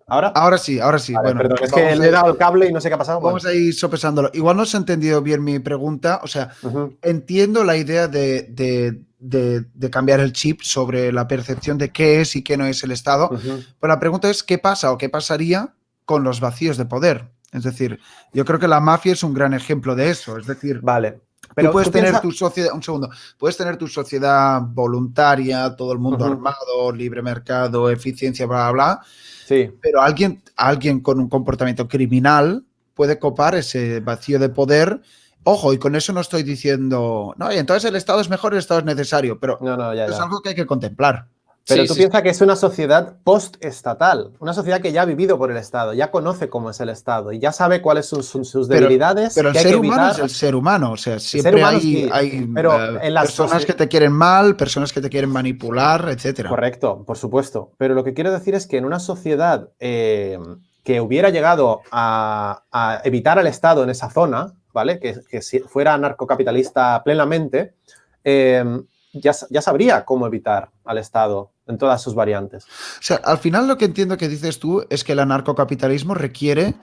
Speaker 2: ¿Ahora?
Speaker 1: Ahora sí.
Speaker 2: Vale,
Speaker 1: bueno,
Speaker 2: perdón, es que le he dado el cable y no sé qué ha pasado.
Speaker 1: Vamos a ir sopesándolo. Igual no se ha entendido bien mi pregunta. O sea, entiendo la idea de cambiar el chip sobre la percepción de qué es y qué no es el Estado. Pero la pregunta es qué pasa o qué pasaría con los vacíos de poder. Es decir, yo creo que la mafia es un gran ejemplo de eso. Es decir,
Speaker 2: vale. Pero
Speaker 1: tú puedes tener tu sociedad, puedes tener tu sociedad voluntaria, todo el mundo armado, libre mercado, eficiencia, bla, bla, bla.
Speaker 2: Sí.
Speaker 1: Pero alguien con un comportamiento criminal puede copar ese vacío de poder. Ojo, y con eso no estoy diciendo, no, y entonces el Estado es mejor, el Estado es necesario, pero
Speaker 2: ya.
Speaker 1: es algo que hay que contemplar.
Speaker 2: Pero
Speaker 3: Sí,
Speaker 2: tú
Speaker 3: sí,
Speaker 2: piensas que es una sociedad post-estatal, una sociedad que ya ha vivido por el Estado, ya conoce cómo es el Estado y ya sabe cuáles son sus
Speaker 1: Pero,
Speaker 2: debilidades,
Speaker 1: pero el
Speaker 2: que hay que
Speaker 1: ser humano es
Speaker 2: evitar.
Speaker 1: el ser humano, o sea,
Speaker 2: El ser
Speaker 1: siempre
Speaker 2: humano
Speaker 1: hay,
Speaker 2: sí,
Speaker 1: hay
Speaker 2: pero en las
Speaker 1: personas que te quieren mal, personas que te quieren manipular, etcétera.
Speaker 2: Correcto, por supuesto. Pero lo que quiero decir es que en una sociedad que hubiera llegado a evitar al Estado en esa zona, ¿vale? Que si fuera anarcocapitalista plenamente, ya sabría cómo evitar al Estado en todas sus variantes.
Speaker 1: O sea, al final lo que entiendo que dices tú es que el anarcocapitalismo requiere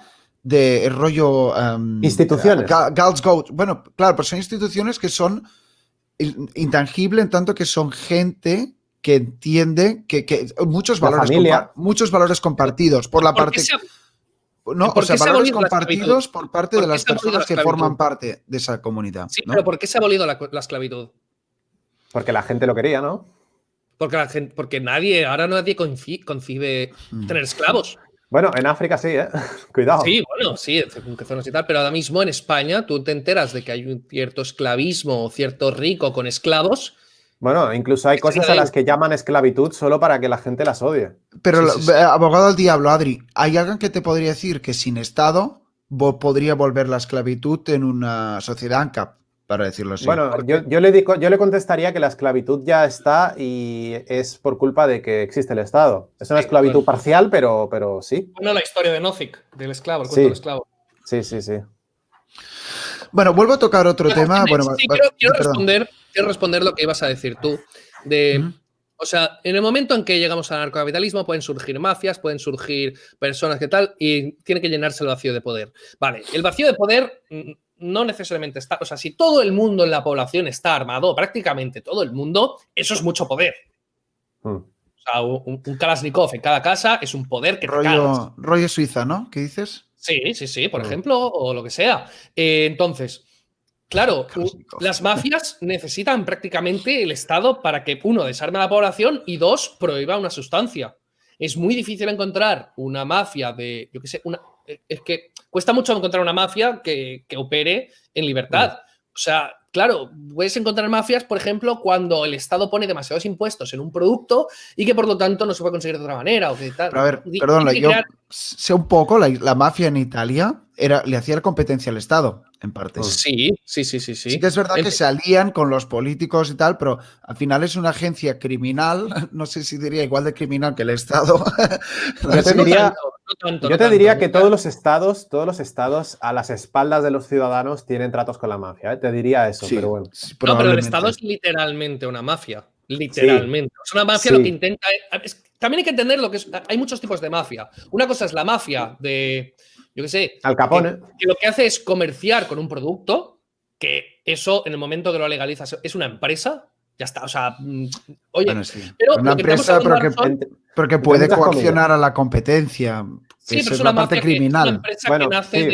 Speaker 1: de el rollo
Speaker 2: Instituciones.
Speaker 1: Gals Goat. Bueno, claro, pero son instituciones que son intangibles en tanto que son gente que entiende que muchos
Speaker 2: La
Speaker 1: valores
Speaker 2: familia.
Speaker 1: muchos valores compartidos por la
Speaker 3: ¿Por qué
Speaker 1: parte
Speaker 3: se ha,
Speaker 1: no, o
Speaker 3: por
Speaker 1: sea,
Speaker 3: qué se ha
Speaker 1: valores
Speaker 3: abolido la esclavitud?
Speaker 1: compartidos por parte de
Speaker 3: ¿Por qué
Speaker 1: las
Speaker 3: se ha abolido la
Speaker 1: personas que
Speaker 3: esclavitud?
Speaker 1: forman parte de esa comunidad,
Speaker 3: Sí,
Speaker 1: ¿no?
Speaker 3: pero ¿por qué se ha abolido la esclavitud?
Speaker 2: Porque la gente lo quería, ¿no?
Speaker 3: Porque ahora nadie concibe tener esclavos.
Speaker 2: Bueno, en África sí, ¿eh? Cuidado.
Speaker 3: Sí, bueno, sí, en qué zonas y tal, pero ahora mismo en España tú te enteras de que hay un cierto esclavismo o cierto rico con esclavos.
Speaker 2: Bueno, incluso hay cosas a las que llaman esclavitud solo para que la gente las odie.
Speaker 1: Pero,
Speaker 3: Sí, sí, sí.
Speaker 1: abogado del diablo, Adri, ¿hay alguien que te podría decir que sin Estado podría volver la esclavitud en una sociedad ANCAP, para decirlo así?
Speaker 2: Bueno, yo le contestaría que la esclavitud ya está y es por culpa de que existe el Estado. Es una
Speaker 3: Sí,
Speaker 2: esclavitud
Speaker 3: bueno.
Speaker 2: parcial, pero sí.
Speaker 3: Bueno, la historia de Nozick, del esclavo, el
Speaker 2: Sí.
Speaker 3: cuento del esclavo.
Speaker 2: Sí, sí, sí.
Speaker 1: Bueno, vuelvo a tocar otro tema. Bueno,
Speaker 3: Sí, quiero responder lo que ibas a decir tú. O sea, en el momento en que llegamos al anarcocapitalismo pueden surgir mafias, pueden surgir personas que tal, y tiene que llenarse el vacío de poder. Vale, el vacío de poder no necesariamente está. O sea, si todo el mundo en la población está armado, prácticamente todo el mundo, eso es mucho poder. O sea, un Kalashnikov en cada casa es un poder que te cagas.
Speaker 1: Rollo Suiza, ¿no? ¿Qué dices?
Speaker 3: Sí, por ejemplo, o lo que sea. Entonces, claro, las mafias necesitan prácticamente el Estado para que, uno, desarme a la población y dos, prohíba una sustancia. Es muy difícil encontrar una mafia de, yo qué sé, es que cuesta mucho encontrar una mafia que opere en libertad. O sea, claro, puedes encontrar mafias, por ejemplo, cuando el Estado pone demasiados impuestos en un producto y que por lo tanto no se puede conseguir de otra manera. O que tal.
Speaker 1: Pero a ver, perdón, yo sé un poco, la mafia en Italia le hacía la competencia al Estado, en parte.
Speaker 3: Sí.
Speaker 1: Sí que es verdad que se alían con los políticos y tal, pero al final es una agencia criminal, no sé si diría igual de criminal que el Estado.
Speaker 2: Yo te diría que todos los estados a las espaldas de los ciudadanos tienen tratos con la mafia, ¿eh? Te diría eso,
Speaker 1: Sí,
Speaker 2: pero bueno.
Speaker 3: No, pero el Estado es literalmente una mafia. Literalmente. Sí. Es una mafia lo que intenta. También hay que entender lo que es. Hay muchos tipos de mafia. Una cosa es la mafia de. Yo qué sé.
Speaker 2: Al Capone.
Speaker 3: Que lo que hace es comerciar con un producto, que eso, en el momento que lo legalizas, es una empresa. Ya está. O sea, oye.
Speaker 1: Bueno, sí.
Speaker 3: Pero
Speaker 1: una empresa, pero que puede coaccionar a la competencia.
Speaker 3: Sí, pero es una parte criminal. Es una empresa que nace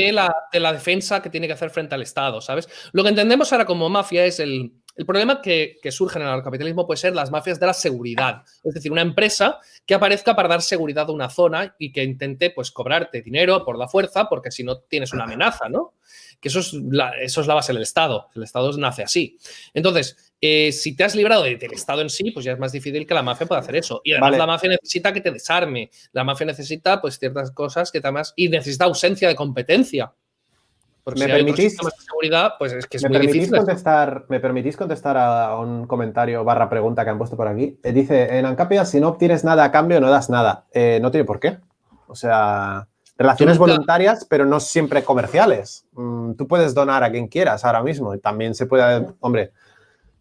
Speaker 3: de la defensa que tiene que hacer frente al Estado, ¿sabes? Lo que entendemos ahora como mafia es el problema que surge en el anarcocapitalismo puede ser las mafias de la seguridad. Es decir, una empresa que aparezca para dar seguridad a una zona y que intente pues cobrarte dinero por la fuerza, porque si no tienes una amenaza, ¿no? Que eso es la base del Estado. El Estado nace así. Entonces, si te has librado del Estado en sí, pues ya es más difícil que la mafia pueda hacer eso. Y además la mafia necesita que te desarme. La mafia necesita pues ciertas cosas que además... Y necesita ausencia de competencia. Porque si hay otros sistemas de seguridad, pues es que es muy difícil.
Speaker 2: ¿Me permitís contestar a un comentario / pregunta que han puesto por aquí? Dice, en Ancapia, si no obtienes nada a cambio, no das nada. No tiene por qué. O sea... Relaciones voluntarias, pero no siempre comerciales. Tú puedes donar a quien quieras ahora mismo. Y también se puede... Hombre,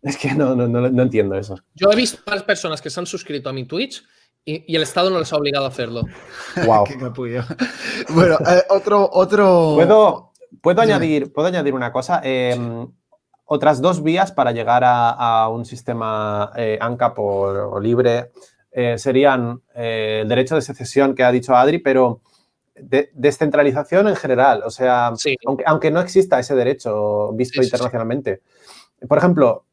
Speaker 2: es que no entiendo eso.
Speaker 3: Yo he visto varias personas que se han suscrito a mi Twitch y el Estado no les ha obligado a hacerlo.
Speaker 2: Wow.
Speaker 1: Qué capullo. Bueno, otro...
Speaker 2: ¿Puedo añadir una cosa? Otras dos vías para llegar a un sistema ANCAP o libre serían el derecho de secesión que ha dicho Adri, pero... descentralización en general, o sea,
Speaker 3: sí.
Speaker 2: aunque no exista ese derecho visto internacionalmente. Por ejemplo,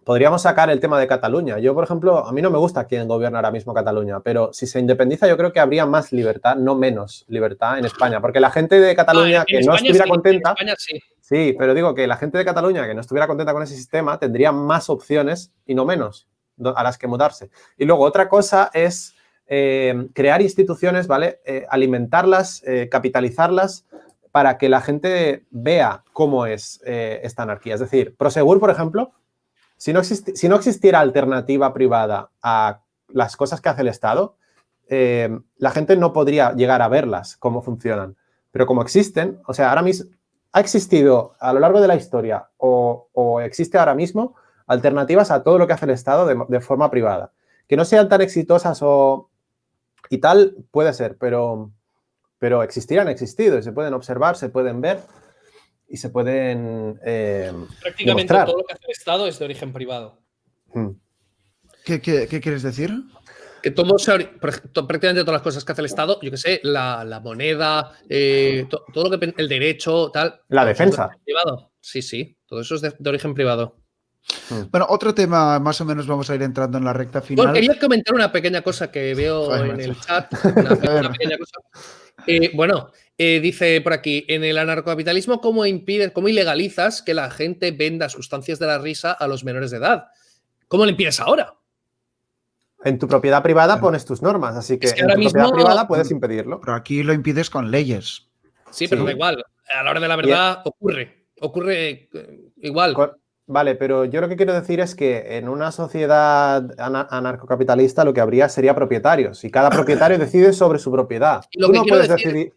Speaker 2: podríamos sacar el tema de Cataluña. Yo, por ejemplo, a mí no me gusta quién gobierna ahora mismo Cataluña, pero si se independiza yo creo que habría más libertad, no menos libertad en España, porque la gente de Cataluña que no estuviera contenta...
Speaker 3: En España, sí.
Speaker 2: Sí, pero digo que la gente de Cataluña que no estuviera contenta con ese sistema tendría más opciones y no menos a las que mudarse. Y luego otra cosa es crear instituciones, ¿vale? Alimentarlas, capitalizarlas para que la gente vea cómo es esta anarquía. Es decir, Prosegur, por ejemplo, si no existiera alternativa privada a las cosas que hace el Estado, la gente no podría llegar a verlas, cómo funcionan. Pero como existen, o sea, ahora mismo ha existido a lo largo de la historia o existe ahora mismo alternativas a todo lo que hace el Estado de forma privada. Que no sean tan exitosas y tal, puede ser, pero existir han existido y se pueden observar, se pueden ver y se pueden
Speaker 3: Prácticamente
Speaker 2: demostrar.
Speaker 3: todo lo que hace el Estado es de origen privado.
Speaker 1: ¿Qué quieres decir?
Speaker 3: Que prácticamente todas las cosas que hace el Estado, yo que sé, la moneda, todo lo que el derecho, tal.
Speaker 2: La defensa.
Speaker 3: Es privado. Sí, todo eso es de origen privado.
Speaker 1: Bueno, otro tema, más o menos vamos a ir entrando en la recta final.
Speaker 3: Bueno, quería comentar una pequeña cosa que veo en el chat. Una pequeña cosa. Dice por aquí, en el anarcocapitalismo, ¿cómo ilegalizas que la gente venda sustancias de la risa a los menores de edad? ¿Cómo lo impides ahora?
Speaker 2: En tu propiedad privada pones tus normas, así que,
Speaker 3: Es que
Speaker 2: en
Speaker 3: ahora
Speaker 2: tu
Speaker 3: mismo
Speaker 2: propiedad privada puedes impedirlo.
Speaker 1: Pero aquí lo impides con leyes.
Speaker 3: Sí, pero da igual. A la hora de la verdad ocurre igual.
Speaker 2: Vale, pero yo lo que quiero decir es que en una sociedad anarcocapitalista lo que habría sería propietarios y cada propietario decide sobre su propiedad.
Speaker 3: Y lo
Speaker 2: Tú
Speaker 3: que
Speaker 2: no
Speaker 3: quiero
Speaker 2: puedes
Speaker 3: decir-
Speaker 2: decidir.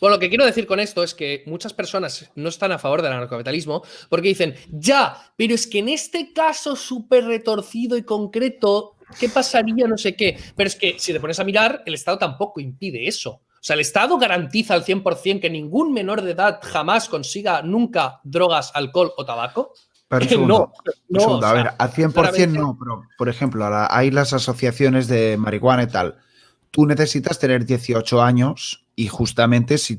Speaker 3: Bueno, lo que quiero decir con esto es que muchas personas no están a favor del anarcocapitalismo porque dicen, ya, pero es que en este caso súper retorcido y concreto, ¿qué pasaría? No sé qué. Pero es que si te pones a mirar, el Estado tampoco impide eso. O sea, el Estado garantiza al 100% que ningún menor de edad jamás consiga nunca drogas, alcohol o tabaco.
Speaker 1: Pero
Speaker 3: Un segundo,
Speaker 1: a ver, al 100%
Speaker 3: claramente
Speaker 1: no, pero por ejemplo, hay las asociaciones de marihuana y tal. Tú necesitas tener 18 años y justamente si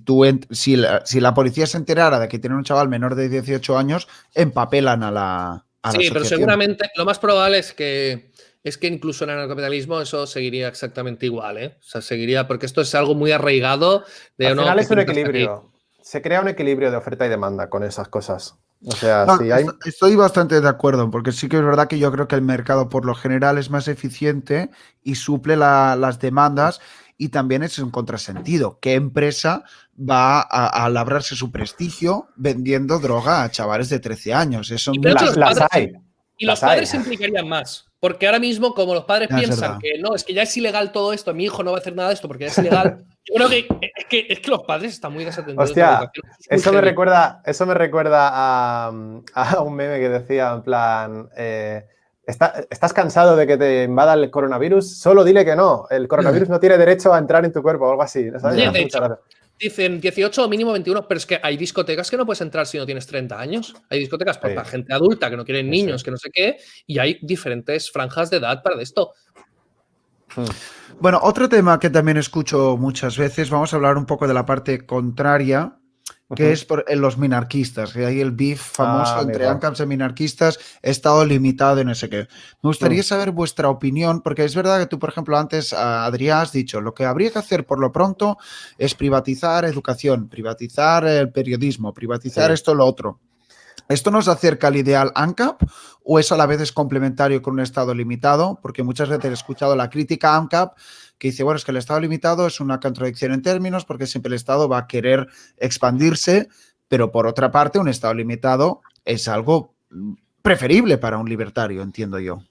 Speaker 1: la policía se enterara de que tiene un chaval menor de 18 años, empapelan a la asociación.
Speaker 3: pero seguramente lo más probable es que incluso en el anarcocapitalismo eso seguiría exactamente igual, ¿eh? O sea, seguiría, porque esto es algo muy arraigado.
Speaker 2: Al final es un equilibrio. Se crea un equilibrio de oferta y demanda con esas cosas. O sea,
Speaker 1: No,
Speaker 2: si hay...
Speaker 1: Estoy bastante de acuerdo, porque sí que es verdad que yo creo que el mercado por lo general es más eficiente y suple las demandas, y también es un contrasentido. ¿Qué empresa va a labrarse su prestigio vendiendo droga a chavales de 13 años? Eso
Speaker 2: las hay.
Speaker 3: Y los padres se implicarían más. Porque ahora mismo, como los padres piensan que no, es que ya es ilegal todo esto, mi hijo no va a hacer nada de esto porque ya es ilegal, yo creo que es que los padres están muy desatendidos.
Speaker 2: Hostia, eso me recuerda a un meme que decía, en plan, ¿estás cansado de que te invada el coronavirus? Solo dile que no, el coronavirus no tiene derecho a entrar en tu cuerpo o algo así. ¿Sabes?
Speaker 3: De hecho, dicen 18 o mínimo 21, pero es que hay discotecas que no puedes entrar si no tienes 30 años. Hay discotecas para gente adulta que no quieren niños, que no sé qué, y hay diferentes franjas de edad para esto.
Speaker 1: Bueno, otro tema que también escucho muchas veces, vamos a hablar un poco de la parte contraria, que es los minarquistas, que hay el beef famoso entre ANCAPs y minarquistas, estado limitado y no sé qué. Me gustaría saber vuestra opinión, porque es verdad que tú, por ejemplo, antes, Adrián, has dicho, lo que habría que hacer por lo pronto es privatizar educación, privatizar el periodismo, privatizar esto, lo otro. ¿Esto nos acerca al ideal ANCAP o eso a la vez es complementario con un estado limitado? Porque muchas veces he escuchado la crítica a ANCAP que dice, bueno, es que el estado limitado es una contradicción en términos porque siempre el estado va a querer expandirse, pero por otra parte un estado limitado es algo preferible para un libertario, entiendo yo.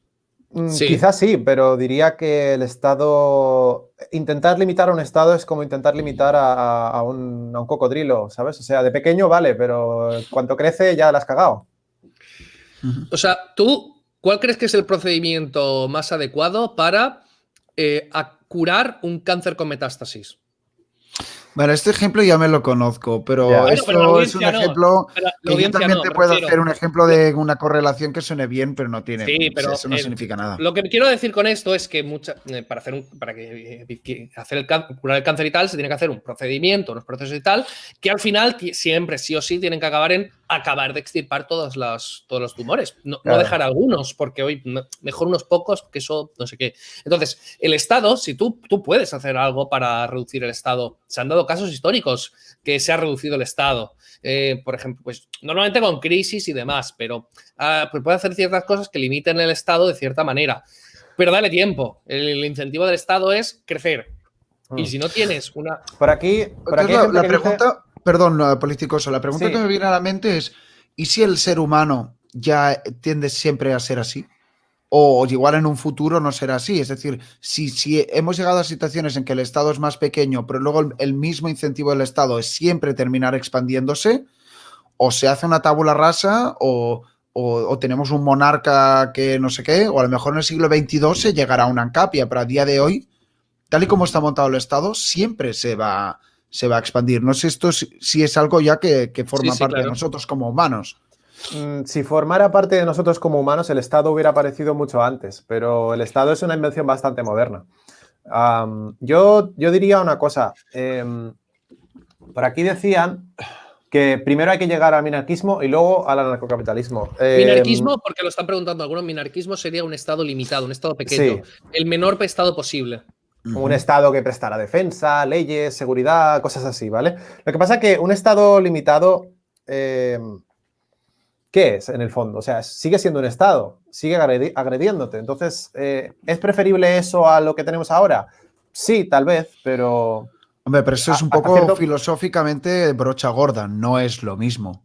Speaker 2: Sí. Quizás sí, pero diría que el Estado... Intentar limitar a un Estado es como intentar limitar a un cocodrilo, ¿sabes? O sea, de pequeño vale, pero cuando crece ya la has cagado.
Speaker 3: O sea, ¿tú cuál crees que es el procedimiento más adecuado para curar un cáncer con metástasis?
Speaker 1: Bueno, este ejemplo ya me lo conozco, pero esto es un ejemplo que yo también te puedo hacer un ejemplo de una correlación que suene bien, pero no tiene.
Speaker 3: Sí, pero
Speaker 1: eso no significa nada.
Speaker 3: Lo que quiero decir con esto es que para curar el cáncer y tal, se tiene que hacer un procedimiento, unos procesos y tal, que al final siempre, sí o sí, tienen que acabar de extirpar todos los tumores. No dejar algunos, porque hoy mejor unos pocos, que eso no sé qué. Entonces, el Estado, si tú puedes hacer algo para reducir el Estado, se han dado dado casos históricos que se ha reducido el Estado. Por ejemplo, pues normalmente con crisis y demás, pero pues puede hacer ciertas cosas que limiten el Estado de cierta manera. Pero dale tiempo. El incentivo del Estado es crecer. Y si no tienes una...
Speaker 2: Por aquí
Speaker 1: Entonces,
Speaker 2: hay gente
Speaker 1: la
Speaker 2: que
Speaker 1: pregunta,
Speaker 2: dice...
Speaker 1: perdón, Politicoso, la pregunta
Speaker 2: Sí.
Speaker 1: que me viene a la mente es, ¿y si el ser humano ya tiende siempre a ser así? O igual en un futuro no será así. Es decir, si hemos llegado a situaciones en que el Estado es más pequeño, pero luego el mismo incentivo del Estado es siempre terminar expandiéndose, o se hace una tabula rasa, o tenemos un monarca que no sé qué, o a lo mejor en el siglo XXII se llegará a una ANCAP, pero a día de hoy, tal y como está montado el Estado, siempre se va a expandir. No sé esto si es algo ya que forma parte de nosotros como humanos.
Speaker 2: Si formara parte de nosotros como humanos, el Estado hubiera aparecido mucho antes, pero el Estado es una invención bastante moderna. Yo diría una cosa. Por aquí decían que primero hay que llegar al minarquismo y luego al anarcocapitalismo.
Speaker 3: Minarquismo, porque lo están preguntando algunos, minarquismo sería un Estado limitado, un Estado pequeño,
Speaker 2: Sí.
Speaker 3: el menor Estado posible.
Speaker 2: Un Estado que prestara defensa, leyes, seguridad, cosas así, ¿vale? Lo que pasa es que un Estado limitado... ¿qué es en el fondo? O sea, sigue siendo un Estado, sigue agrediéndote. Entonces, ¿es preferible eso a lo que tenemos ahora? Sí, tal vez, pero...
Speaker 1: Hombre, pero eso es un poco filosóficamente brocha gorda, no es lo mismo.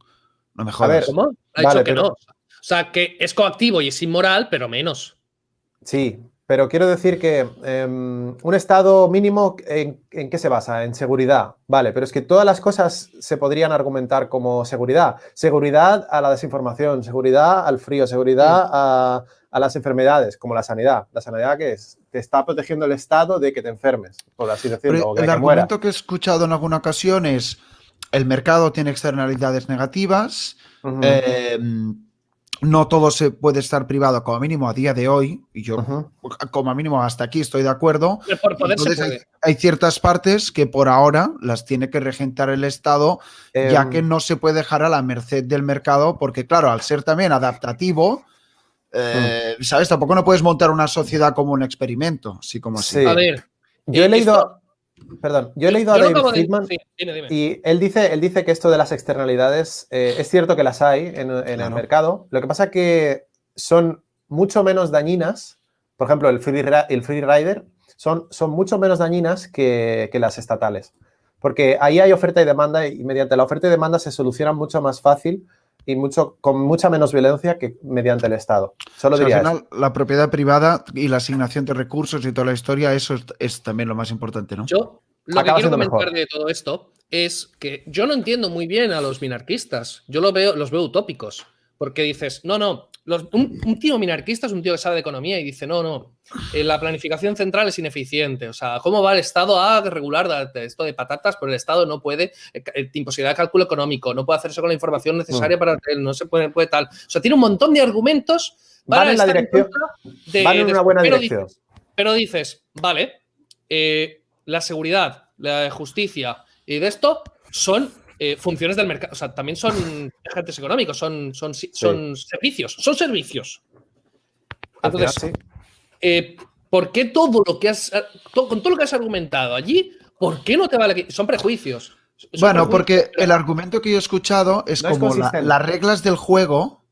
Speaker 1: No me jodas.
Speaker 2: A ver,
Speaker 3: ¿Cómo? Ha dicho que no. O sea, que es coactivo y es inmoral, pero menos.
Speaker 2: Sí, pero quiero decir que un Estado mínimo, ¿en qué se basa? En seguridad. Vale, pero es que todas las cosas se podrían argumentar como seguridad. Seguridad a la desinformación, seguridad al frío, seguridad a las enfermedades, como la sanidad. La sanidad, ¿qué es? Te está protegiendo el Estado de que te enfermes, por así decirlo,
Speaker 1: Pero
Speaker 2: o de
Speaker 1: el
Speaker 2: que
Speaker 1: argumento
Speaker 2: muera.
Speaker 1: que he escuchado en alguna ocasión es el mercado tiene externalidades negativas, no todo se puede estar privado, como mínimo a día de hoy, y yo como mínimo hasta aquí estoy de acuerdo.
Speaker 3: Por poder se puede.
Speaker 1: Hay ciertas partes que por ahora las tiene que regentar el Estado, ya que no se puede dejar a la merced del mercado, porque claro, al ser también adaptativo, ¿sabes? Tampoco no puedes montar una sociedad como un experimento, así como así.
Speaker 2: Sí.
Speaker 3: A ver,
Speaker 2: yo he leído... Perdón, yo he leído a David Friedman
Speaker 3: dime.
Speaker 2: y él dice que esto de las externalidades es cierto que las hay en el mercado. Lo que pasa es que son mucho menos dañinas. Por ejemplo, el free rider son mucho menos dañinas que las estatales. Porque ahí hay oferta y demanda y mediante la oferta y demanda se solucionan mucho más fácil y con mucha menos violencia que mediante el Estado. Solo diría
Speaker 1: al final,
Speaker 2: eso.
Speaker 1: la propiedad privada y la asignación de recursos y toda la historia, eso es también lo más importante, ¿no?
Speaker 3: Yo lo que quiero comentar de todo esto es que yo no entiendo muy bien a los minarquistas. Yo los veo utópicos. Porque dices, no, un tío minarquista es un tío que sabe de economía y dice, no, la planificación central es ineficiente. O sea, ¿cómo va el Estado a regular esto de patatas? Pero el Estado no puede, imposibilidad de cálculo económico, no puede hacerse con la información necesaria para él, no se puede tal. O sea, tiene un montón de argumentos
Speaker 2: para estar en dirección, van en una buena dirección.
Speaker 3: Pero dices, vale, la seguridad, la justicia y de esto son... funciones del mercado, o sea, también son agentes económicos, son servicios, son servicios. Entonces, ¿por qué todo lo que con todo lo que has argumentado allí, ¿por qué no te vale aquí? Son prejuicios.
Speaker 1: Bueno, porque el argumento que yo he escuchado es como las reglas del juego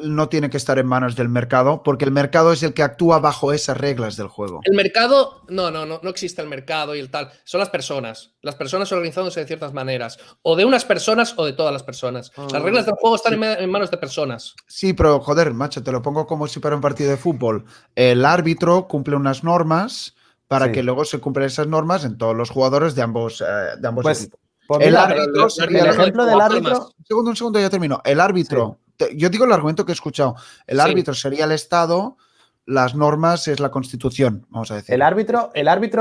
Speaker 1: no tienen que estar en manos del mercado, porque el mercado es el que actúa bajo esas reglas del juego.
Speaker 3: El mercado, no existe el mercado y el tal. Son las personas organizándose de ciertas maneras, o de unas personas o de todas las personas. Las reglas del juego están en manos de personas.
Speaker 1: Sí, pero joder, macho, te lo pongo como si fuera un partido de fútbol. El árbitro cumple unas normas para que luego se cumplan esas normas en todos los jugadores de ambos equipos.
Speaker 2: Pues
Speaker 1: el árbitro sería
Speaker 2: el ejemplo del árbitro.
Speaker 1: Un segundo, ya termino. El árbitro, yo digo el argumento que he escuchado. El árbitro sería el Estado, las normas es la Constitución, vamos a decir.
Speaker 2: El árbitro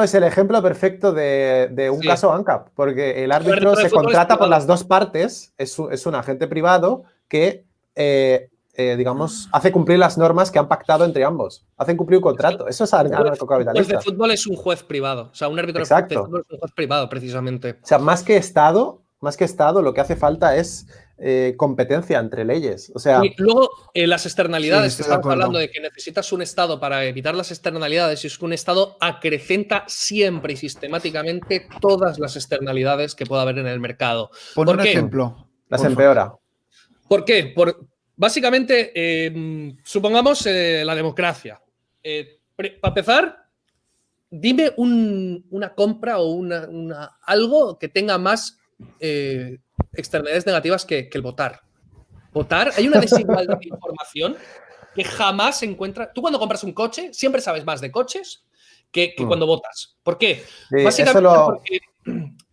Speaker 2: es el ejemplo perfecto de un caso ANCAP, porque el árbitro se contrata por las dos partes, es un agente privado que, digamos, hace cumplir las normas que han pactado entre ambos. Hacen cumplir un contrato. Eso es anarcocapitalista.
Speaker 3: El de fútbol es un juez privado. O sea, un árbitro de fútbol es un juez privado, precisamente.
Speaker 2: O sea, más que Estado, lo que hace falta es competencia entre leyes. O sea,
Speaker 3: y luego, las externalidades,
Speaker 1: Sí,
Speaker 3: que
Speaker 1: estoy de
Speaker 3: estamos
Speaker 1: acuerdo.
Speaker 3: hablando de que necesitas un Estado para evitar las externalidades, y es que un Estado acrecenta siempre y sistemáticamente todas las externalidades que pueda haber en el mercado.
Speaker 1: Pon
Speaker 3: ¿Por
Speaker 1: un
Speaker 3: qué?
Speaker 1: ejemplo.
Speaker 2: las
Speaker 1: por
Speaker 2: empeora.
Speaker 3: ¿Por qué? Básicamente, supongamos la democracia. Para empezar, dime una compra o algo que tenga más externalidades negativas que el votar. Votar, hay una desigualdad de información que jamás se encuentra. Tú cuando compras un coche, siempre sabes más de coches que cuando votas. ¿Por qué?
Speaker 2: Sí,
Speaker 3: Básicamente
Speaker 2: eso lo-
Speaker 3: porque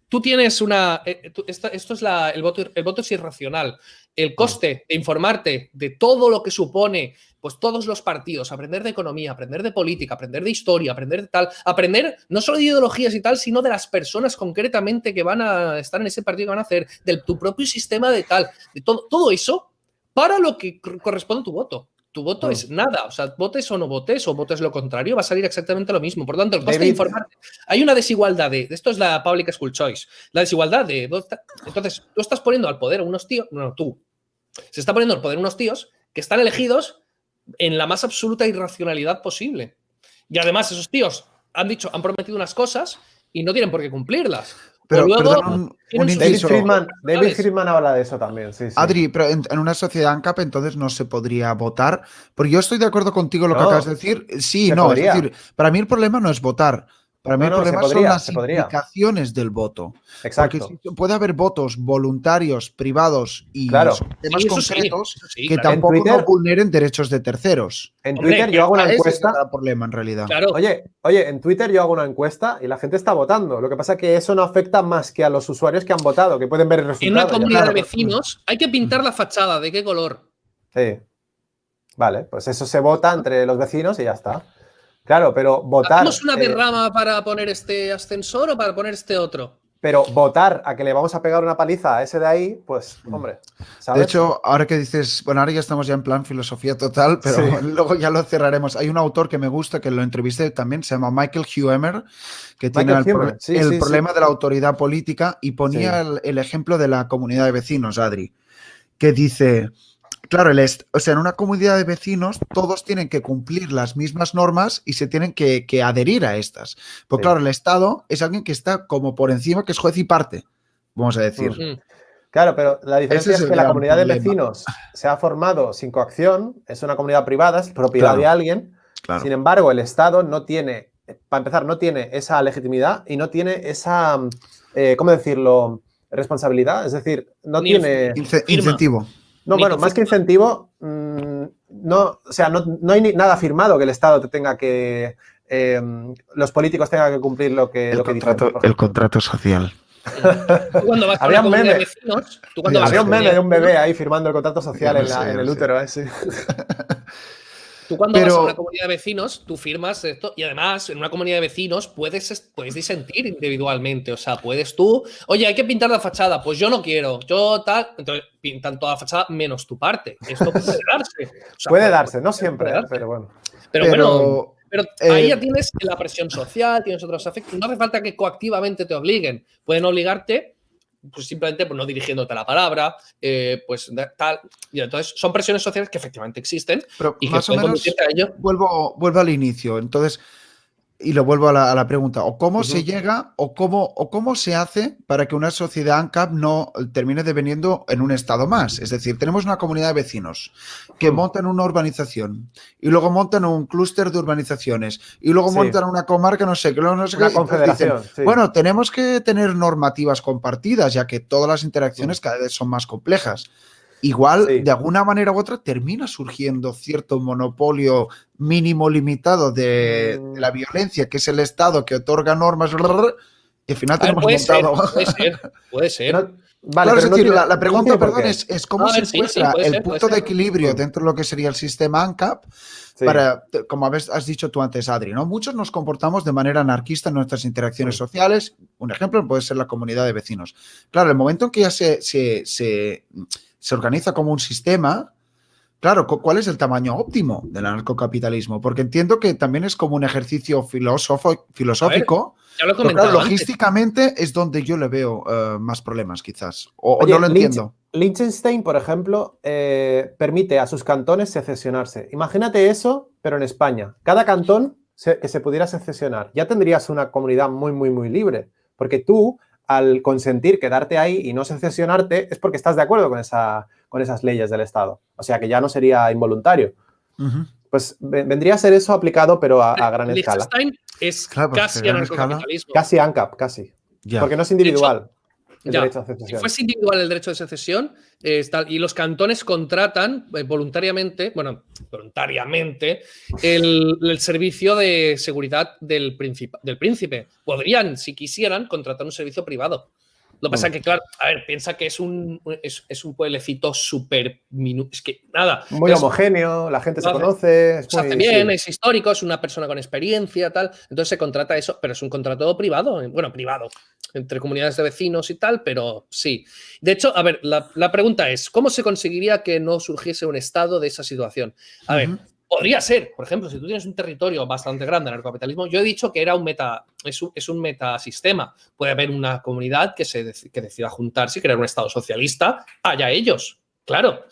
Speaker 3: tú tienes una. Esto es el voto es irracional. El coste de informarte de todo lo que supone, pues todos los partidos, aprender de economía, aprender de política, aprender de historia, aprender de tal, aprender no solo de ideologías y tal, sino de las personas concretamente que van a estar en ese partido, que van a hacer, de tu propio sistema de tal, de todo eso, para lo que corresponde a tu voto. Tu voto es nada, o sea, votes o no votes, o votes lo contrario, va a salir exactamente lo mismo. Por tanto, el coste de informarte. Hay una desigualdad esto es la Public School Choice, la desigualdad de. Entonces, tú estás poniendo al poder unos tíos, no, tú. Se está poniendo al poder unos tíos que están elegidos en la más absoluta irracionalidad posible. Y además, esos tíos han prometido unas cosas y no tienen por qué cumplirlas.
Speaker 1: Pero,
Speaker 3: o luego,
Speaker 1: perdón, un inciso.
Speaker 2: David Friedman habla de eso también, sí.
Speaker 1: Adri, pero en una sociedad ANCAP entonces no se podría votar. Porque yo estoy de acuerdo contigo en lo que acabas de decir. Sí, no,
Speaker 2: podría.
Speaker 1: es decir, para mí el problema no es votar. Para mí el problema son las implicaciones del voto.
Speaker 2: Exacto.
Speaker 1: Porque puede haber votos voluntarios, privados y temas concretos que tampoco no vulneren derechos de terceros.
Speaker 2: En Twitter yo hago una encuesta.
Speaker 1: Ese es el problema en realidad.
Speaker 3: Claro.
Speaker 2: Oye, en Twitter yo hago una encuesta y la gente está votando. Lo que pasa es que eso no afecta más que a los usuarios que han votado, que pueden ver el resultado.
Speaker 3: En una comunidad de vecinos hay que pintar la fachada. ¿De qué color?
Speaker 2: Sí. Vale, pues eso se vota entre los vecinos y ya está. Claro, pero votar...
Speaker 3: ¿Hacemos una derrama para poner este ascensor o para poner este otro?
Speaker 2: Pero votar a que le vamos a pegar una paliza a ese de ahí, pues, hombre, ¿sabes?
Speaker 1: De hecho, ahora que dices, bueno, ahora ya estamos ya en plan filosofía total, pero luego ya lo cerraremos. Hay un autor que me gusta, que lo entrevisté también, se llama Michael Huemer, que tiene el problema de la autoridad política y ponía el ejemplo de la comunidad de vecinos, Adri, que dice... Claro, en una comunidad de vecinos todos tienen que cumplir las mismas normas y se tienen que adherir a estas. Pues claro, el Estado es alguien que está como por encima, que es juez y parte, vamos a decir.
Speaker 2: Claro, pero la diferencia es que la comunidad de vecinos se ha formado sin coacción, es una comunidad privada, es propiedad de alguien. Claro. Sin embargo, el Estado no tiene, para empezar, no tiene esa legitimidad y no tiene esa, ¿cómo decirlo?, responsabilidad. Es decir, no tiene...
Speaker 1: Incentivo.
Speaker 2: No, bueno, más que incentivo, no hay nada firmado que el Estado te tenga que... los políticos tengan que cumplir lo que dicen.
Speaker 1: El contrato social.
Speaker 3: Tú cuando vas a una comunidad de vecinos...
Speaker 2: Había un meme de un bebé ahí firmando el contrato social en el útero. Sí.
Speaker 3: Tú cuando vas a una comunidad de vecinos, tú firmas esto y además en una comunidad de vecinos puedes disentir individualmente. O sea, puedes tú, oye, hay que pintar la fachada, pues yo no quiero, yo tal. Entonces pintan toda la fachada menos tu parte. Esto puede darse.
Speaker 2: O sea, puede darse, no siempre, pero bueno.
Speaker 3: Pero ahí ya tienes la presión social, tienes otros efectos. No hace falta que coactivamente te obliguen. Pueden obligarte pues simplemente pues, no dirigiéndote la palabra, pues tal. Y entonces son presiones sociales que efectivamente existen.
Speaker 1: Pero
Speaker 3: y
Speaker 1: más
Speaker 3: que
Speaker 1: o menos
Speaker 3: a ello.
Speaker 1: Vuelvo al inicio. Entonces, y lo vuelvo a la pregunta. O cómo se llega o cómo se hace para que una sociedad ANCAP no termine deveniendo en un estado más. Es decir, tenemos una comunidad de vecinos que montan una urbanización y luego montan un clúster de urbanizaciones y luego montan una comarca, no sé qué. Una
Speaker 2: confederación.
Speaker 1: Dicen, bueno, tenemos que tener normativas compartidas, ya que todas las interacciones cada vez son más complejas. Igual, de alguna manera u otra, termina surgiendo cierto monopolio mínimo limitado de la violencia, que es el Estado que otorga normas, y al final tenemos montado...
Speaker 3: Puede ser.
Speaker 1: Vale, claro, es decir, la pregunta, perdón, es cómo se encuentra el punto de equilibrio dentro de lo que sería el sistema ANCAP para, como has dicho tú antes, Adri, ¿no? Muchos nos comportamos de manera anarquista en nuestras interacciones sociales. Un ejemplo puede ser la comunidad de vecinos. Claro, el momento en que ya se organiza como un sistema, Claro, ¿cuál es el tamaño óptimo del anarcocapitalismo? Porque entiendo que también es como un ejercicio filosófico,
Speaker 3: ya lo he
Speaker 1: pero claro,
Speaker 3: comentado antes.
Speaker 1: logísticamente es donde yo le veo más problemas, quizás. O
Speaker 2: Oye,
Speaker 1: no lo entiendo.
Speaker 2: Liechtenstein, por ejemplo, permite a sus cantones secesionarse. Imagínate eso, pero en España. Cada cantón que se pudiera secesionar. Ya tendrías una comunidad muy, muy, muy libre. Porque tú, al consentir quedarte ahí y no secesionarte, es porque estás de acuerdo con esas leyes del Estado. O sea, que ya no sería involuntario. Pues vendría a ser eso aplicado, pero a gran escala.
Speaker 3: Liechtenstein es
Speaker 1: Claro, pues
Speaker 3: casi
Speaker 1: que gran
Speaker 3: anarcocapitalismo.
Speaker 2: Casi ANCAP, casi.
Speaker 1: Ya.
Speaker 2: Porque no es individual. El
Speaker 3: Ya,
Speaker 2: derecho a
Speaker 3: si
Speaker 2: secesión.
Speaker 3: fuese individual el derecho de secesión, y los cantones contratan voluntariamente el servicio de seguridad del príncipe. Podrían, si quisieran, contratar un servicio privado. Lo que pasa es que, claro, a ver, piensa que es un pueblecito súper minúsculo. Es que nada.
Speaker 2: Muy homogéneo, la gente se conoce.
Speaker 3: Se hace bien, es histórico, es una persona con experiencia, tal. Entonces se contrata eso, pero es un contrato privado. Bueno, privado, entre comunidades de vecinos y tal, pero sí. De hecho, a ver, la pregunta es, ¿cómo se conseguiría que no surgiese un estado de esa situación? A ver, podría ser, por ejemplo, si tú tienes un territorio bastante grande en el capitalismo, yo he dicho que era es un metasistema. Puede haber una comunidad que decida juntarse y crear un estado socialista, allá ellos, claro.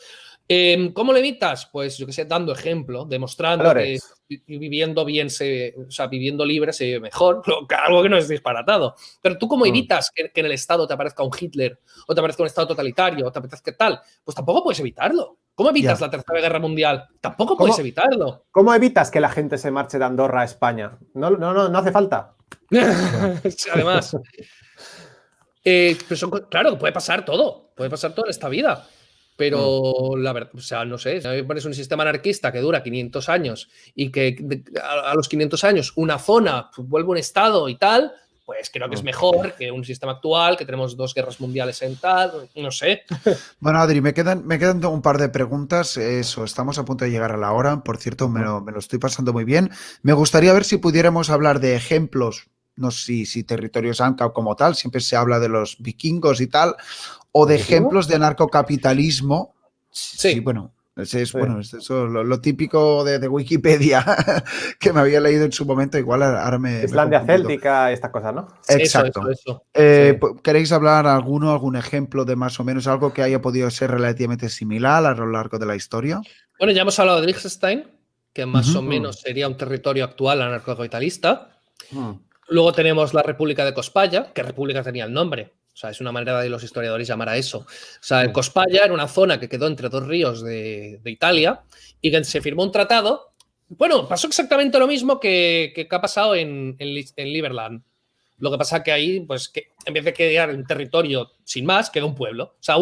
Speaker 3: ¿Cómo lo evitas? Pues yo que sé, dando ejemplo, demostrando
Speaker 2: Valores.
Speaker 3: que viviendo bien, viviendo libre se vive mejor, algo que no es disparatado. Pero tú, ¿cómo evitas que en el Estado te aparezca un Hitler o te aparezca un Estado totalitario o te aparezca tal? Pues tampoco puedes evitarlo. ¿Cómo evitas la Tercera Guerra Mundial? Tampoco puedes evitarlo.
Speaker 2: ¿Cómo evitas que la gente se marche de Andorra a España? No hace falta.
Speaker 3: Además, claro, puede pasar todo en esta vida. Pero la verdad, o sea, no sé, si me pones un sistema anarquista que dura 500 años y que a los 500 años una zona vuelve un estado y tal, pues creo que es mejor que un sistema actual, que tenemos 2 guerras mundiales en tal, no sé.
Speaker 1: Bueno, Adri, me quedan un par de preguntas. Eso, estamos a punto de llegar a la hora. Por cierto, me lo estoy pasando muy bien. Me gustaría ver si pudiéramos hablar de ejemplos, no sé si territorios ANCAP como tal, siempre se habla de los vikingos y tal, o de ejemplos de anarcocapitalismo. Sí, bueno. Bueno, es eso, lo típico de Wikipedia que me había leído en su momento, igual ahora me
Speaker 2: Islandia Céltica, estas cosas, ¿no?
Speaker 1: Exacto.
Speaker 3: Eso.
Speaker 1: ¿Queréis hablar algún ejemplo de más o menos algo que haya podido ser relativamente similar a lo largo de la historia?
Speaker 3: Bueno, ya hemos hablado de Liechtenstein, que más o menos sería un territorio actual anarcocapitalista. Luego tenemos la República de Cospaya. ¿Qué república tenía el nombre? O sea, es una manera de los historiadores llamar a eso. O sea, el Cospaya era una zona que quedó entre 2 ríos de Italia y que se firmó un tratado. Bueno, pasó exactamente lo mismo que ha pasado en Liberland. Lo que pasa que ahí, pues, que en vez de quedar un territorio sin más, quedó un pueblo. O sea,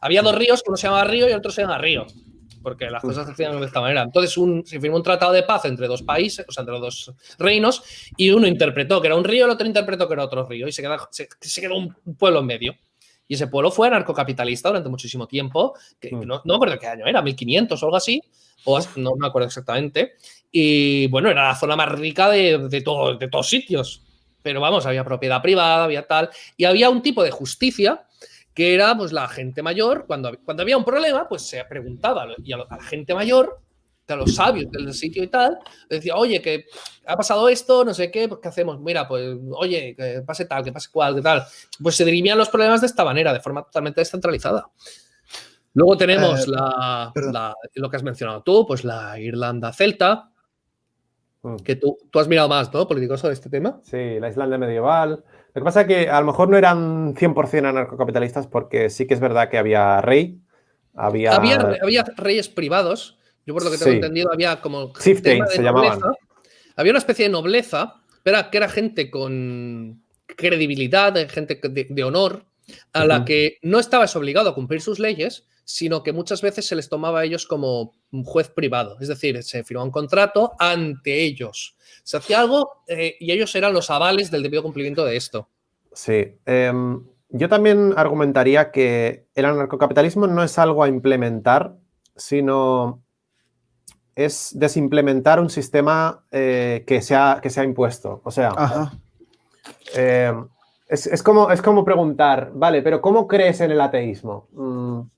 Speaker 3: había 2 ríos, uno se llamaba Río y el otro se llama Río, porque las cosas se hacían de esta manera. Entonces se firmó un tratado de paz entre 2 países, o sea, entre 2 reinos, y uno interpretó que era un río, el otro interpretó que era otro río, y se quedó un pueblo en medio. Y ese pueblo fue anarcocapitalista durante muchísimo tiempo, que no me acuerdo qué año era, 1500 o algo así, no me acuerdo exactamente. Y bueno, era la zona más rica de todos sitios. Pero vamos, había propiedad privada, había tal, y había un tipo de justicia que era pues la gente mayor, cuando había un problema, pues se preguntaba y a la gente mayor, a los sabios del sitio y tal, decía, oye, que ha pasado esto, no sé qué, pues ¿qué hacemos? Mira, pues, oye, que pase tal, que pase cual, que tal. Pues se dirimían los problemas de esta manera, de forma totalmente descentralizada. Luego tenemos lo que has mencionado tú, pues la Irlanda celta, que tú has mirado más, ¿no? Políticos sobre este tema.
Speaker 2: Sí, la Islandia medieval. Lo que pasa es que a lo mejor no eran 100% anarcocapitalistas porque sí que es verdad que había rey, había
Speaker 3: reyes privados. Yo por lo que tengo entendido había como
Speaker 2: chieftains se llamaban.
Speaker 3: Había una especie de nobleza, pero que era gente con credibilidad, gente de honor, a la que no estabas obligado a cumplir sus leyes, sino que muchas veces se les tomaba a ellos como un juez privado. Es decir, se firmaba un contrato ante ellos. Se hacía algo y ellos eran los avales del debido cumplimiento de esto.
Speaker 2: Sí. Yo también argumentaría que el anarcocapitalismo no es algo a implementar, sino es desimplementar un sistema que se ha impuesto. O sea, Es como preguntar, vale, pero ¿cómo crees en el ateísmo?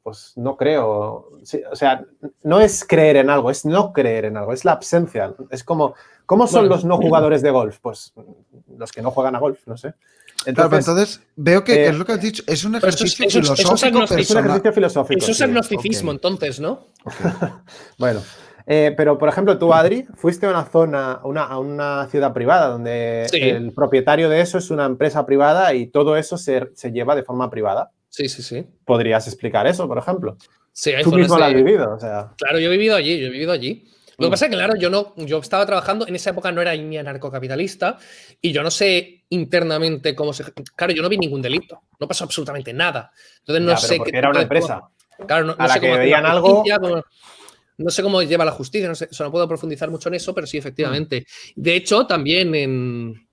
Speaker 2: Pues no creo. Sí, o sea, no es creer en algo, es no creer en algo, es la absencia. Es como, ¿cómo son
Speaker 3: Bueno.
Speaker 2: los no jugadores de golf? Pues los que no juegan a golf, no sé.
Speaker 1: Claro, pero entonces veo que es lo que has dicho, es un
Speaker 3: Pero eso
Speaker 1: ejercicio
Speaker 3: es
Speaker 1: filosófico
Speaker 2: es un
Speaker 1: personal.
Speaker 2: ejercicio filosófico.
Speaker 3: Eso es
Speaker 2: sí.
Speaker 3: agnosticismo,
Speaker 1: ok.
Speaker 3: entonces, ¿no?
Speaker 2: Bueno, pero por ejemplo, tú, Adri, fuiste a una zona, a una ciudad privada donde
Speaker 3: Sí.
Speaker 2: el propietario de eso es una empresa privada y todo eso se lleva de forma privada.
Speaker 3: Sí, sí, sí.
Speaker 2: ¿Podrías explicar eso, por ejemplo?
Speaker 3: Sí, hay
Speaker 2: Tú
Speaker 3: zonas
Speaker 2: mismo lo has
Speaker 3: de...
Speaker 2: vivido, o sea.
Speaker 3: Claro, yo he vivido allí. Lo que pasa es que, claro, yo estaba trabajando, en esa época no era ni anarcocapitalista y yo no sé internamente cómo se... Claro, yo no vi ningún delito, no pasó absolutamente nada. Entonces no
Speaker 2: Ya,
Speaker 3: sé
Speaker 2: pero porque era una empresa.
Speaker 3: Claro, no
Speaker 2: A la
Speaker 3: sé
Speaker 2: que
Speaker 3: cómo hace
Speaker 2: veían
Speaker 3: la
Speaker 2: algo.
Speaker 3: justicia, no sé cómo lleva la justicia, no sé, no puedo profundizar mucho en eso, pero sí, efectivamente. De hecho, también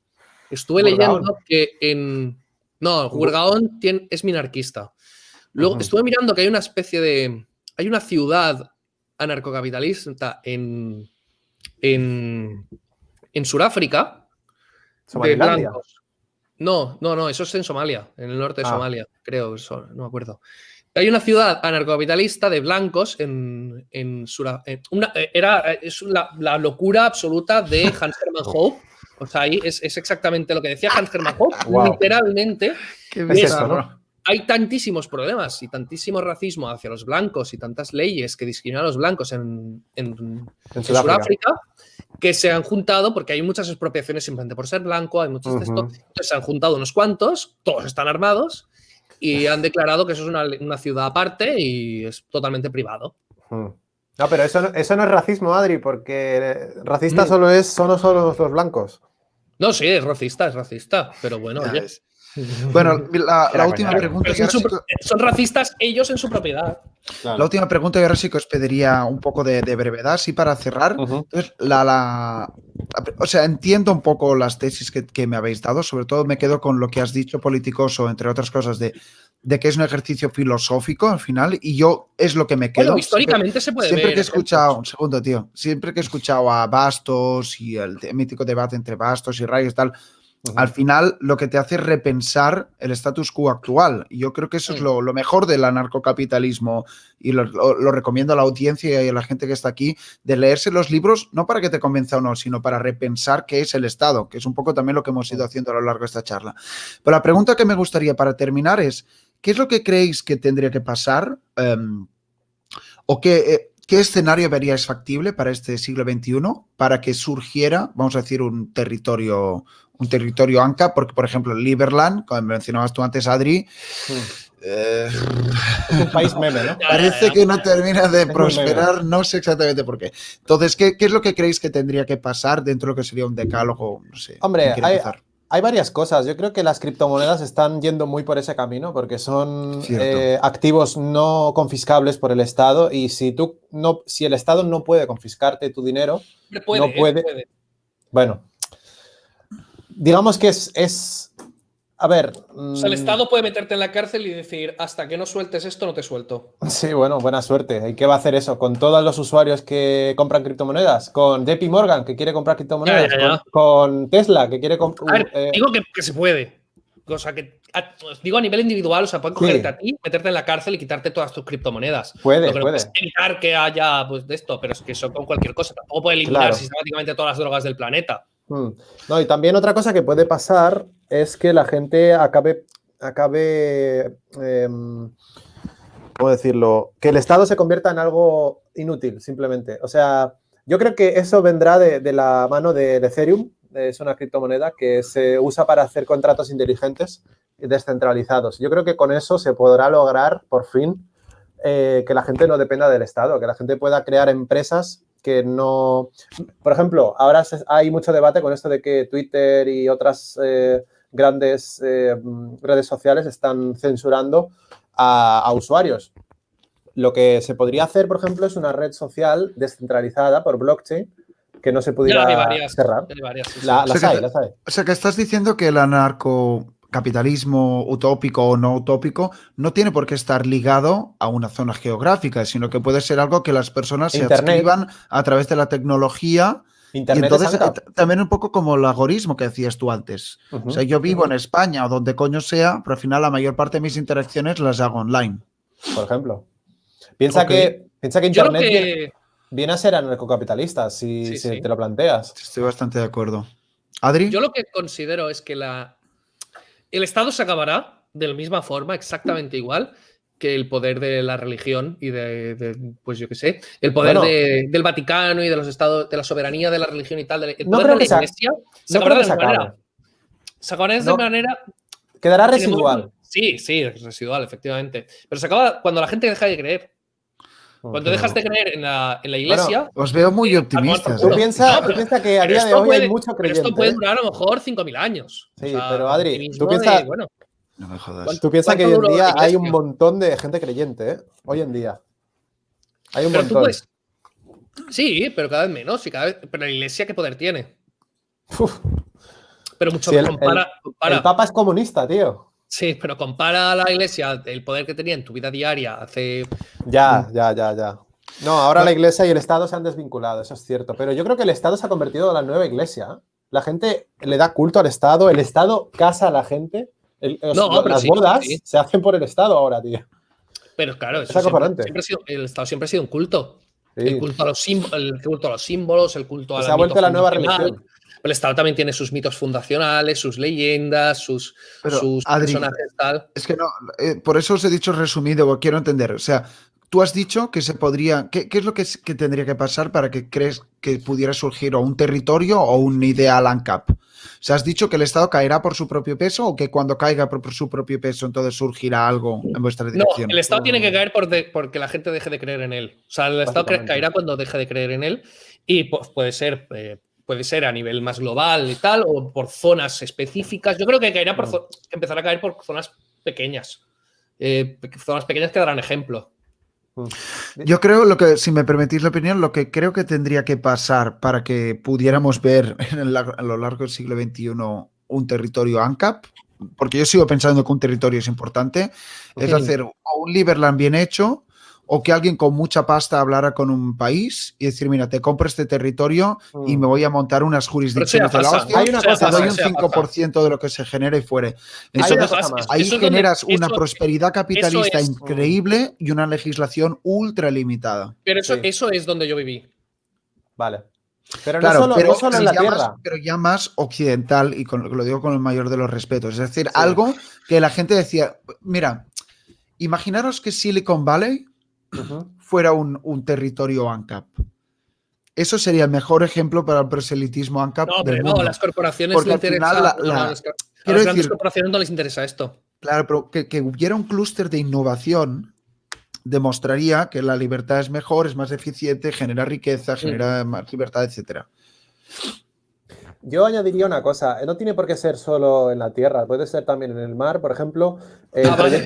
Speaker 3: estuve
Speaker 2: Gurgaón.
Speaker 3: leyendo que en... No, Gurgaón es minarquista. Luego estuve mirando que hay una especie de... Hay una ciudad anarcocapitalista en Sudáfrica de
Speaker 2: Somalilandia.
Speaker 3: blancos. No, eso es en Somalia, en el norte de Somalia, creo, eso, no me acuerdo. Hay una ciudad anarcocapitalista de blancos en Sudáfrica. Es la locura absoluta de Hans Hermann Hoppe. O sea, ahí es exactamente lo que decía Hans Hermann Hoppe,
Speaker 2: Wow.
Speaker 3: literalmente.
Speaker 1: Qué
Speaker 2: Es
Speaker 1: bizarro.
Speaker 2: esto, ¿no?
Speaker 3: Hay tantísimos problemas y tantísimo racismo hacia los blancos y tantas leyes que discriminan a los blancos en Sudáfrica que se han juntado, porque hay muchas expropiaciones simplemente por ser blanco, hay muchos de esto, entonces se han juntado unos cuantos, todos están armados y han declarado que eso es una ciudad aparte y es totalmente privado.
Speaker 2: No, pero eso no es racismo, Adri, porque racista solo los blancos.
Speaker 3: No, sí, es racista, pero bueno,
Speaker 1: Ya
Speaker 3: oye.
Speaker 1: ves. Bueno, la última
Speaker 2: coña,
Speaker 1: pregunta.
Speaker 3: Pero son racistas ellos en su propiedad.
Speaker 2: Claro.
Speaker 1: La última pregunta, y ahora sí que os pediría un poco de brevedad, sí, para cerrar. Entonces, o sea, entiendo un poco las tesis que me habéis dado, sobre todo me quedo con lo que has dicho, Politicoso, entre otras cosas, de que es un ejercicio filosófico al final, y yo es lo que me quedo.
Speaker 3: Bueno, históricamente se puede
Speaker 1: siempre
Speaker 3: ver.
Speaker 1: Que he escuchado, un segundo, tío, siempre que he escuchado a Bastos y el mítico debate entre Bastos y Reyes, tal, al final lo que te hace es repensar el status quo actual. Y yo creo que eso es lo mejor del anarcocapitalismo y lo recomiendo a la audiencia y a la gente que está aquí, de leerse los libros, no para que te convenza o no, sino para repensar qué es el Estado, que es un poco también lo que hemos ido haciendo a lo largo de esta charla. Pero la pregunta que me gustaría para terminar es, ¿qué es lo que creéis que tendría que pasar o qué escenario veríais factible para este siglo XXI para que surgiera, vamos a decir, un territorio ANCA? Porque, por ejemplo, Liberland, como mencionabas tú antes, Adri,
Speaker 2: es un país meme, ¿no?
Speaker 1: Parece que no termina de prosperar, no sé exactamente por qué. Entonces, ¿qué es lo que creéis que tendría que pasar dentro de lo que sería un decálogo? No sé.
Speaker 2: Hombre, hay varias cosas. Yo creo que las criptomonedas están yendo muy por ese camino porque son activos no confiscables por el Estado y si el Estado no puede confiscarte tu dinero, no puede. Bueno, digamos que es a ver.
Speaker 3: O sea, el Estado puede meterte en la cárcel y decir, hasta que no sueltes esto, no te suelto.
Speaker 2: Sí, bueno, buena suerte. ¿Y qué va a hacer eso? ¿Con todos los usuarios que compran criptomonedas? ¿Con JP Morgan, que quiere comprar criptomonedas?
Speaker 3: Ya.
Speaker 2: ¿Con Tesla, que quiere comprar...?
Speaker 3: Digo que se puede. O sea, digo a nivel individual, o sea, pueden cogerte a ti, meterte en la cárcel y quitarte todas tus criptomonedas.
Speaker 2: Puede.
Speaker 3: Lo que no puedes evitar que haya pues, de esto, pero es que eso con cualquier cosa. Tampoco puede eliminar sistemáticamente todas las drogas del planeta.
Speaker 2: No, y también otra cosa que puede pasar es que la gente acabe ¿cómo decirlo? Que el Estado se convierta en algo inútil, simplemente. O sea, yo creo que eso vendrá de la mano del Ethereum. Es una criptomoneda que se usa para hacer contratos inteligentes y descentralizados. Yo creo que con eso se podrá lograr, por fin, que la gente no dependa del Estado, que la gente pueda crear empresas que no... Por ejemplo, ahora hay mucho debate con esto de que Twitter y otras grandes redes sociales están censurando a usuarios. Lo que se podría hacer, por ejemplo, es una red social descentralizada por blockchain que no se pudiera cerrar. Las hay.
Speaker 1: O sea, que estás diciendo que el anarcocapitalismo utópico o no utópico no tiene por qué estar ligado a una zona geográfica, sino que puede ser algo que las personas se adscriban a través de la tecnología
Speaker 2: Internet
Speaker 1: entonces
Speaker 2: es ANCAP.
Speaker 1: también un poco como el algoritmo que decías tú antes. O sea, yo vivo en España o donde coño sea, pero al final la mayor parte de mis interacciones las hago online.
Speaker 2: Por ejemplo. Piensa
Speaker 1: Ok.
Speaker 2: que
Speaker 3: Yo lo
Speaker 2: Internet
Speaker 3: que...
Speaker 2: viene a ser anarcocapitalista, si
Speaker 3: Sí.
Speaker 2: te lo planteas.
Speaker 1: Estoy bastante de acuerdo. ¿Adri?
Speaker 3: Yo lo que considero es que el Estado se acabará de la misma forma, exactamente igual, que el poder de la religión y pues yo qué sé, el poder
Speaker 2: Bueno.
Speaker 3: del Vaticano y de los estados, de la soberanía de la religión y tal, el
Speaker 2: No
Speaker 3: poder
Speaker 2: creo
Speaker 3: de
Speaker 2: que
Speaker 3: la
Speaker 2: se
Speaker 3: Iglesia se
Speaker 2: No
Speaker 3: acabará
Speaker 2: creo
Speaker 3: de
Speaker 2: que
Speaker 3: la
Speaker 2: se
Speaker 3: manera.
Speaker 2: acabe.
Speaker 3: Se acabará de
Speaker 2: No.
Speaker 3: manera.
Speaker 2: Quedará
Speaker 3: en el
Speaker 2: residual.
Speaker 3: momento- Sí, es residual, efectivamente. Pero se acaba cuando la gente deja de creer. Cuando dejas de creer en la Iglesia.
Speaker 1: Os veo muy
Speaker 3: a tomar por
Speaker 1: optimistas.
Speaker 2: Tú
Speaker 3: culo.
Speaker 2: piensa,
Speaker 3: No,
Speaker 2: tú
Speaker 3: pero-
Speaker 2: piensa que a
Speaker 3: pero
Speaker 2: día de
Speaker 3: esto
Speaker 2: hoy hay mucho
Speaker 3: pero esto
Speaker 2: creyente.
Speaker 3: puede durar a lo mejor 5.000 años.
Speaker 2: Sí,
Speaker 3: O sea,
Speaker 2: pero
Speaker 3: el
Speaker 2: Adri,
Speaker 3: optimismo
Speaker 2: tú piensa,
Speaker 3: bueno,
Speaker 1: No me jodas.
Speaker 2: tú piensa que hoy
Speaker 3: ¿cuánto
Speaker 2: en
Speaker 3: duró la
Speaker 2: día hay un
Speaker 3: Iglesia?
Speaker 2: montón de gente creyente, ¿eh? Hoy en día. Hay un
Speaker 3: Pero tú
Speaker 2: montón.
Speaker 3: puedes. Sí, pero cada vez menos. Y cada vez, pero la Iglesia, ¿qué poder tiene?
Speaker 2: Uf,
Speaker 3: Pero mucho
Speaker 2: si
Speaker 3: compara.
Speaker 2: el Papa es comunista, tío.
Speaker 3: Sí, pero compara a la Iglesia el poder que tenía en tu vida diaria hace.
Speaker 2: Ya. No, ahora
Speaker 1: Bueno.
Speaker 2: la iglesia y el Estado se han desvinculado, eso es cierto. Pero yo creo que el Estado se ha convertido en la nueva iglesia. ¿Eh? La gente le da culto al Estado, el Estado casa a la gente.
Speaker 3: Pero
Speaker 2: Las
Speaker 3: sí,
Speaker 2: bodas
Speaker 3: sí.
Speaker 2: se hacen por el Estado ahora, tío.
Speaker 3: Pero claro,
Speaker 2: Es
Speaker 3: eso
Speaker 2: acojonante.
Speaker 3: el Estado siempre ha sido un culto.
Speaker 2: Sí.
Speaker 3: El culto a los símbolos, el culto a
Speaker 2: Se
Speaker 3: la
Speaker 2: ha vuelto la nueva
Speaker 3: fundacional.
Speaker 2: religión.
Speaker 3: El Estado también tiene sus mitos fundacionales, sus leyendas, sus
Speaker 1: Adri,
Speaker 3: personajes tal.
Speaker 1: es que no, por eso os he dicho resumido, quiero entender. O sea, tú has dicho que se podría. ¿Qué es lo que tendría que pasar para que crees que pudiera surgir o un territorio o un ideal ANCAP? O sea, ¿has dicho que el Estado caerá por su propio peso o que cuando caiga por su propio peso entonces surgirá algo en vuestra dirección?
Speaker 3: No, el Estado tiene que caer porque la gente deje de creer en él. O sea, el Estado caerá cuando deje de creer en él y puede ser a nivel más global y tal, o por zonas específicas. Yo creo que caerá empezará a caer por zonas pequeñas. Zonas pequeñas que darán ejemplo.
Speaker 1: Yo creo si me permitís la opinión, lo que creo que tendría que pasar para que pudiéramos ver a lo largo del siglo XXI un territorio ANCAP, porque yo sigo pensando que un territorio es importante, es hacer o un Liberland bien hecho o que alguien con mucha pasta hablara con un país y decir, mira, te compro este territorio y me voy a montar unas jurisdicciones de la hostia,
Speaker 2: Hay una
Speaker 1: te
Speaker 2: cosa
Speaker 1: doy
Speaker 2: más.
Speaker 1: un 5% de lo que se genere y fuere. Entonces, ahí generas una prosperidad capitalista increíble y una legislación ultra limitada.
Speaker 3: Pero eso es donde yo viví.
Speaker 2: Vale. Pero
Speaker 1: claro,
Speaker 2: no solo en la Tierra.
Speaker 1: Pero ya más occidental, y lo digo con el mayor de los respetos. Es decir, algo que la gente decía, mira, imaginaros que Silicon Valley fuera un territorio ANCAP. Eso sería el mejor ejemplo para el proselitismo ANCAP del mundo.
Speaker 3: No, las corporaciones
Speaker 1: porque
Speaker 3: le
Speaker 1: al final
Speaker 3: a las grandes corporaciones no les interesa esto.
Speaker 1: Claro, pero que hubiera un clúster de innovación demostraría que la libertad es mejor, es más eficiente, genera riqueza, genera más libertad, etcétera.
Speaker 2: Yo añadiría una cosa, no tiene por qué ser solo en la Tierra, puede ser también en el mar, por ejemplo.
Speaker 3: Vale.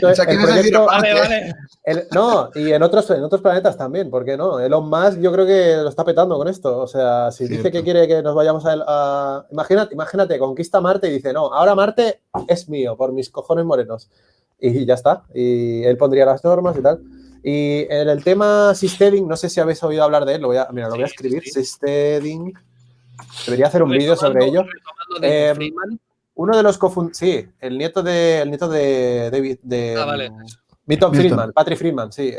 Speaker 2: No, y en otros planetas también, ¿por qué no? Elon Musk yo creo que lo está petando con esto. O sea, si dice que quiere que nos vayamos a imagínate, conquista Marte y dice, no, ahora Marte es mío, por mis cojones morenos. Y ya está. Y él pondría las normas y tal. Y en el tema Seasteading, no sé si habéis oído hablar de él, lo voy a escribir, Seasteading. Debería hacer un vídeo sobre ello. Uno de los el nieto de David, Milton Friedman, Patrick Friedman, sí,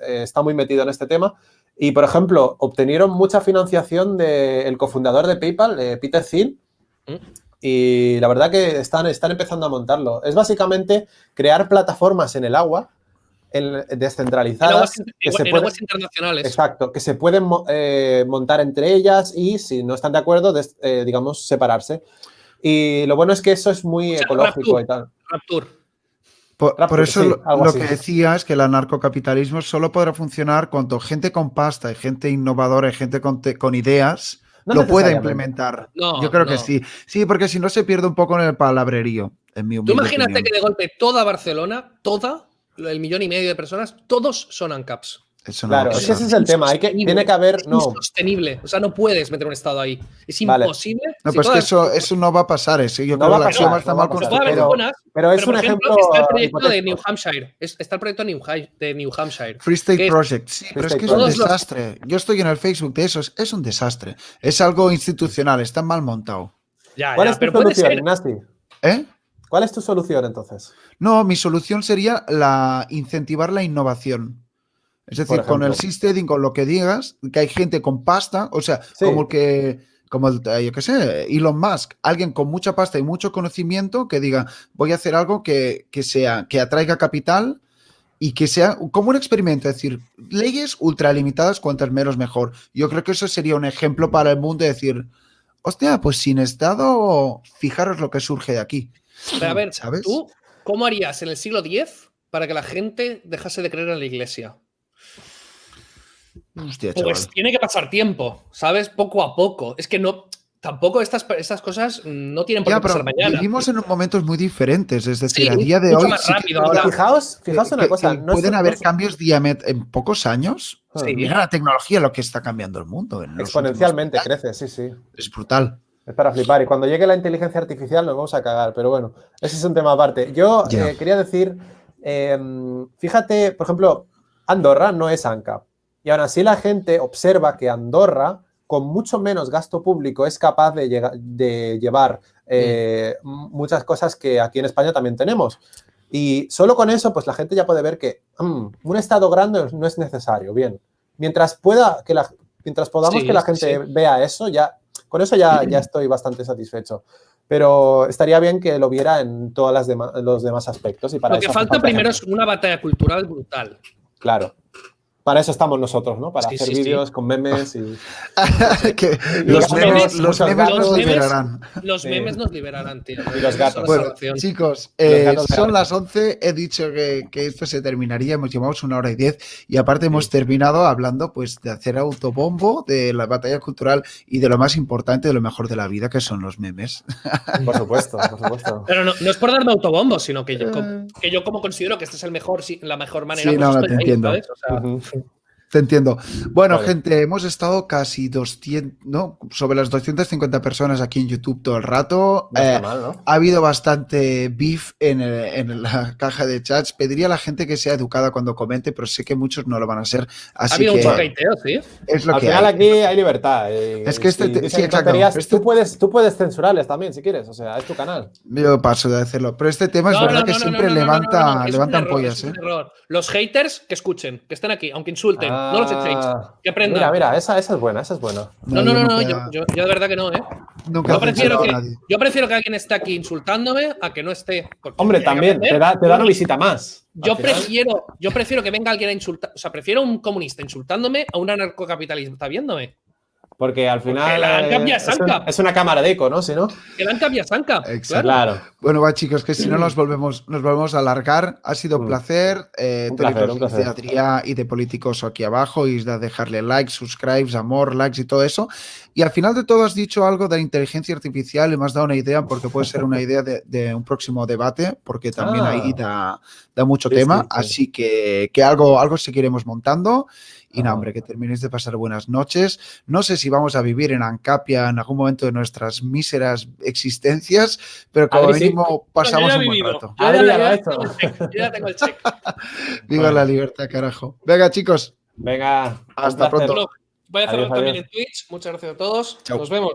Speaker 2: está muy metido en este tema. Y, por ejemplo, obtenieron mucha financiación del cofundador de PayPal, Peter Thiel, y la verdad que están empezando a montarlo. Es básicamente crear plataformas en el agua, descentralizadas,
Speaker 3: aguas internacionales.
Speaker 2: Exacto, que se pueden montar entre ellas y si no están de acuerdo, digamos, separarse. Y lo bueno es que eso es muy ecológico y tal.
Speaker 1: Por eso lo que decía es que el anarcocapitalismo solo podrá funcionar cuando gente con pasta y gente innovadora y gente con ideas lo pueda implementar. Yo creo que sí. Sí, porque si no se pierde un poco en el palabrerío, en mi humilde
Speaker 3: imagínate
Speaker 1: opinión.
Speaker 3: que de golpe toda Barcelona, el 1,5 millón de personas, todos son ANCAPs.
Speaker 1: Eso no
Speaker 2: Claro,
Speaker 1: va a
Speaker 2: es que ese
Speaker 1: pasar.
Speaker 2: es el tema. Tiene que haber.
Speaker 3: Es
Speaker 2: No,
Speaker 3: insostenible. O sea, no puedes meter un estado ahí. Es
Speaker 2: Vale.
Speaker 3: imposible.
Speaker 1: No,
Speaker 3: si
Speaker 1: pues que
Speaker 3: todas-
Speaker 1: eso no va a pasar. Yo
Speaker 2: No
Speaker 1: creo
Speaker 2: va
Speaker 1: que
Speaker 2: a
Speaker 1: la axioma
Speaker 2: pasar,
Speaker 1: está
Speaker 2: no va
Speaker 1: mal
Speaker 2: a pasar,
Speaker 3: Se puede haber
Speaker 1: construido.
Speaker 3: buenas,
Speaker 2: pero es
Speaker 3: por
Speaker 2: un
Speaker 3: ejemplo,
Speaker 2: ejemplo
Speaker 3: está el proyecto de
Speaker 2: hipotético.
Speaker 3: New Hampshire. Está el proyecto de New Hampshire.
Speaker 1: Free State
Speaker 3: que es-
Speaker 1: Project, sí, pero es
Speaker 2: State
Speaker 1: que es un
Speaker 3: Project.
Speaker 1: desastre. Yo estoy en el Facebook de esos, es un desastre. Es algo institucional, está mal montado.
Speaker 3: Ya,
Speaker 2: ¿Cuál
Speaker 3: ya,
Speaker 2: es tu
Speaker 3: pero puede
Speaker 2: solución,
Speaker 3: ser.
Speaker 2: Ignasi?
Speaker 1: ¿Eh?
Speaker 2: ¿Cuál es tu solución entonces?
Speaker 1: No, mi solución sería incentivar la innovación. Es decir,
Speaker 2: Por
Speaker 1: con el
Speaker 2: ejemplo.
Speaker 1: seasteading, con lo que digas, que hay gente con pasta, o sea,
Speaker 2: Sí.
Speaker 1: como yo qué sé, Elon Musk, alguien con mucha pasta y mucho conocimiento que diga, voy a hacer algo que atraiga capital y que sea como un experimento, es decir, leyes ultralimitadas, cuantas menos mejor. Yo creo que eso sería un ejemplo para el mundo de decir, hostia, pues sin Estado, fijaros lo que surge de aquí.
Speaker 3: Pero a ver,
Speaker 1: ¿Sabes?
Speaker 3: ¿tú cómo harías en el siglo X para que la gente dejase de creer en la iglesia?
Speaker 1: Hostia, chaval.
Speaker 3: Pues tiene que pasar tiempo, ¿sabes? Poco a poco. Es que no, tampoco estas cosas no tienen por
Speaker 1: Ya,
Speaker 3: qué pasar
Speaker 1: pero
Speaker 3: mañana.
Speaker 1: vivimos en momentos muy diferentes, es decir,
Speaker 3: Sí,
Speaker 1: a día de
Speaker 3: mucho
Speaker 1: hoy
Speaker 3: más
Speaker 1: sí que
Speaker 3: rápido
Speaker 1: es verdad
Speaker 3: ahora.
Speaker 2: Fijaos una
Speaker 1: que
Speaker 2: cosa. No
Speaker 1: pueden
Speaker 2: es-
Speaker 1: haber
Speaker 2: no es-
Speaker 1: cambios en pocos años.
Speaker 3: Sí.
Speaker 1: Mira la tecnología, lo que está cambiando el mundo. En los
Speaker 2: Exponencialmente
Speaker 1: últimos 20
Speaker 2: crece, sí.
Speaker 1: años. Es brutal.
Speaker 2: Es para flipar. Y cuando llegue la inteligencia artificial nos vamos a cagar. Pero bueno, ese es un tema aparte. Yo
Speaker 1: Ya.
Speaker 2: quería decir, fíjate, por ejemplo, Andorra no es ANCAP. Y aún así la gente observa que Andorra, con mucho menos gasto público, es capaz de llevar muchas cosas que aquí en España también tenemos. Y solo con eso, pues la gente ya puede ver que un estado grande no es necesario. Bien, mientras podamos
Speaker 3: Sí,
Speaker 2: que la
Speaker 3: sí,
Speaker 2: gente
Speaker 3: sí.
Speaker 2: vea eso, con eso ya estoy bastante satisfecho. Pero estaría bien que lo viera en todos los demás aspectos. Y para
Speaker 3: Lo que
Speaker 2: eso hace
Speaker 3: falta primero
Speaker 2: ejemplos.
Speaker 3: es una batalla cultural brutal.
Speaker 2: Claro. Para eso estamos nosotros, ¿no? Para
Speaker 3: Sí,
Speaker 2: hacer
Speaker 3: sí, sí.
Speaker 2: vídeos con memes y...
Speaker 1: Que
Speaker 2: Y
Speaker 1: los
Speaker 2: gatos,
Speaker 1: memes, los
Speaker 2: muchos
Speaker 1: memes nos
Speaker 2: gatos.
Speaker 1: liberarán.
Speaker 3: Los
Speaker 2: Sí.
Speaker 3: memes nos liberarán, tío.
Speaker 2: Y los
Speaker 3: Eso
Speaker 2: gatos.
Speaker 3: es la
Speaker 1: Bueno,
Speaker 3: salvación.
Speaker 1: chicos,
Speaker 2: Los gatos
Speaker 1: son
Speaker 2: de
Speaker 1: las 11, he dicho que esto se terminaría, hemos llevado 1 hora y 10 y aparte hemos terminado hablando pues de hacer autobombo, de la batalla cultural y de lo más importante, de lo mejor de la vida, que son los memes.
Speaker 2: Por supuesto, por supuesto.
Speaker 3: Pero no es por darme autobombo, sino que yo como considero que este es la mejor manera,
Speaker 1: Sí,
Speaker 3: pues
Speaker 1: no,
Speaker 3: estoy
Speaker 1: te
Speaker 3: ahí,
Speaker 1: entiendo.
Speaker 3: ¿sabes? O sea,
Speaker 2: Ujú.
Speaker 1: Te entiendo. Bueno,
Speaker 2: Vale.
Speaker 1: gente, hemos estado casi 200, ¿no? Sobre las 250 personas aquí en YouTube todo el rato.
Speaker 2: No está mal, ¿no?
Speaker 1: Ha habido bastante beef en la caja de chats. Pediría a la gente que sea educada cuando comente, pero sé que muchos no lo van a ser.
Speaker 3: ha
Speaker 1: Así
Speaker 3: habido
Speaker 1: que
Speaker 3: mucho hateo, sí.
Speaker 1: es lo
Speaker 2: Al
Speaker 1: que
Speaker 2: final
Speaker 1: hay.
Speaker 2: aquí hay libertad.
Speaker 1: Es que
Speaker 2: si
Speaker 1: sí,
Speaker 2: dicen
Speaker 1: exacto.
Speaker 2: tonterías,
Speaker 1: Este-
Speaker 2: tú puedes censurarles también si quieres. O sea, es tu canal.
Speaker 1: Yo paso de hacerlo. Pero este tema es verdad que siempre levantan
Speaker 3: Es un error,
Speaker 1: pollas,
Speaker 3: es un error. Los haters que escuchen, que estén aquí, aunque insulten, no los echéis, que aprendan.
Speaker 2: Mira, esa es buena, esa es buena.
Speaker 3: No,
Speaker 1: nunca-
Speaker 3: yo de verdad que no, ¿eh?
Speaker 1: Nunca
Speaker 3: Yo prefiero,
Speaker 1: censuro a
Speaker 3: que,
Speaker 1: nadie.
Speaker 3: yo prefiero que alguien esté aquí insultándome a que no esté. Porque
Speaker 2: Hombre,
Speaker 3: hay que
Speaker 2: también, te
Speaker 3: aprender.
Speaker 2: da una visita más.
Speaker 3: Yo
Speaker 2: Al final.
Speaker 3: prefiero que venga alguien a insultar. O sea, prefiero un comunista insultándome a un anarcocapitalista viéndome.
Speaker 2: Porque al final
Speaker 3: la ANCAP ya es ANCAP.
Speaker 2: es una cámara de eco, ¿no? Si no.
Speaker 3: Que la ANCAP ya es ANCAP.
Speaker 1: Exacto.
Speaker 3: Claro.
Speaker 2: Claro.
Speaker 1: Bueno, va chicos, que si no nos volvemos a alargar. Ha sido un placer.
Speaker 2: Un placer, un placer.
Speaker 1: De Adrià y de Políticos aquí abajo y de dejarle likes, subscribes, amor, likes y todo eso. Y al final de todo has dicho algo de la inteligencia artificial y me has dado una idea porque puede ser una idea de un próximo debate porque también ahí da mucho tema.
Speaker 2: Sí.
Speaker 1: Así que algo seguiremos montando. Y no,
Speaker 2: Ajá.
Speaker 1: hombre, que terminéis de pasar buenas noches. No sé si vamos a vivir en Ancapia en algún momento de nuestras míseras existencias, pero como
Speaker 2: Adri, sí.
Speaker 1: mínimo pasamos
Speaker 3: Yo ya he
Speaker 1: un buen
Speaker 3: vivido.
Speaker 1: rato.
Speaker 3: Yo
Speaker 2: Adri ya lo ha
Speaker 3: ya
Speaker 2: hecho.
Speaker 3: tengo el check, yo ya tengo el check.
Speaker 1: Viva
Speaker 2: Bueno.
Speaker 1: la libertad, carajo. Venga, chicos.
Speaker 2: Venga.
Speaker 1: Hasta
Speaker 2: un placer.
Speaker 1: pronto.
Speaker 3: Bueno, voy a cerrar
Speaker 2: Adiós,
Speaker 3: también
Speaker 2: adiós.
Speaker 3: en Twitch. Muchas gracias a todos.
Speaker 1: Chao.
Speaker 3: Nos vemos.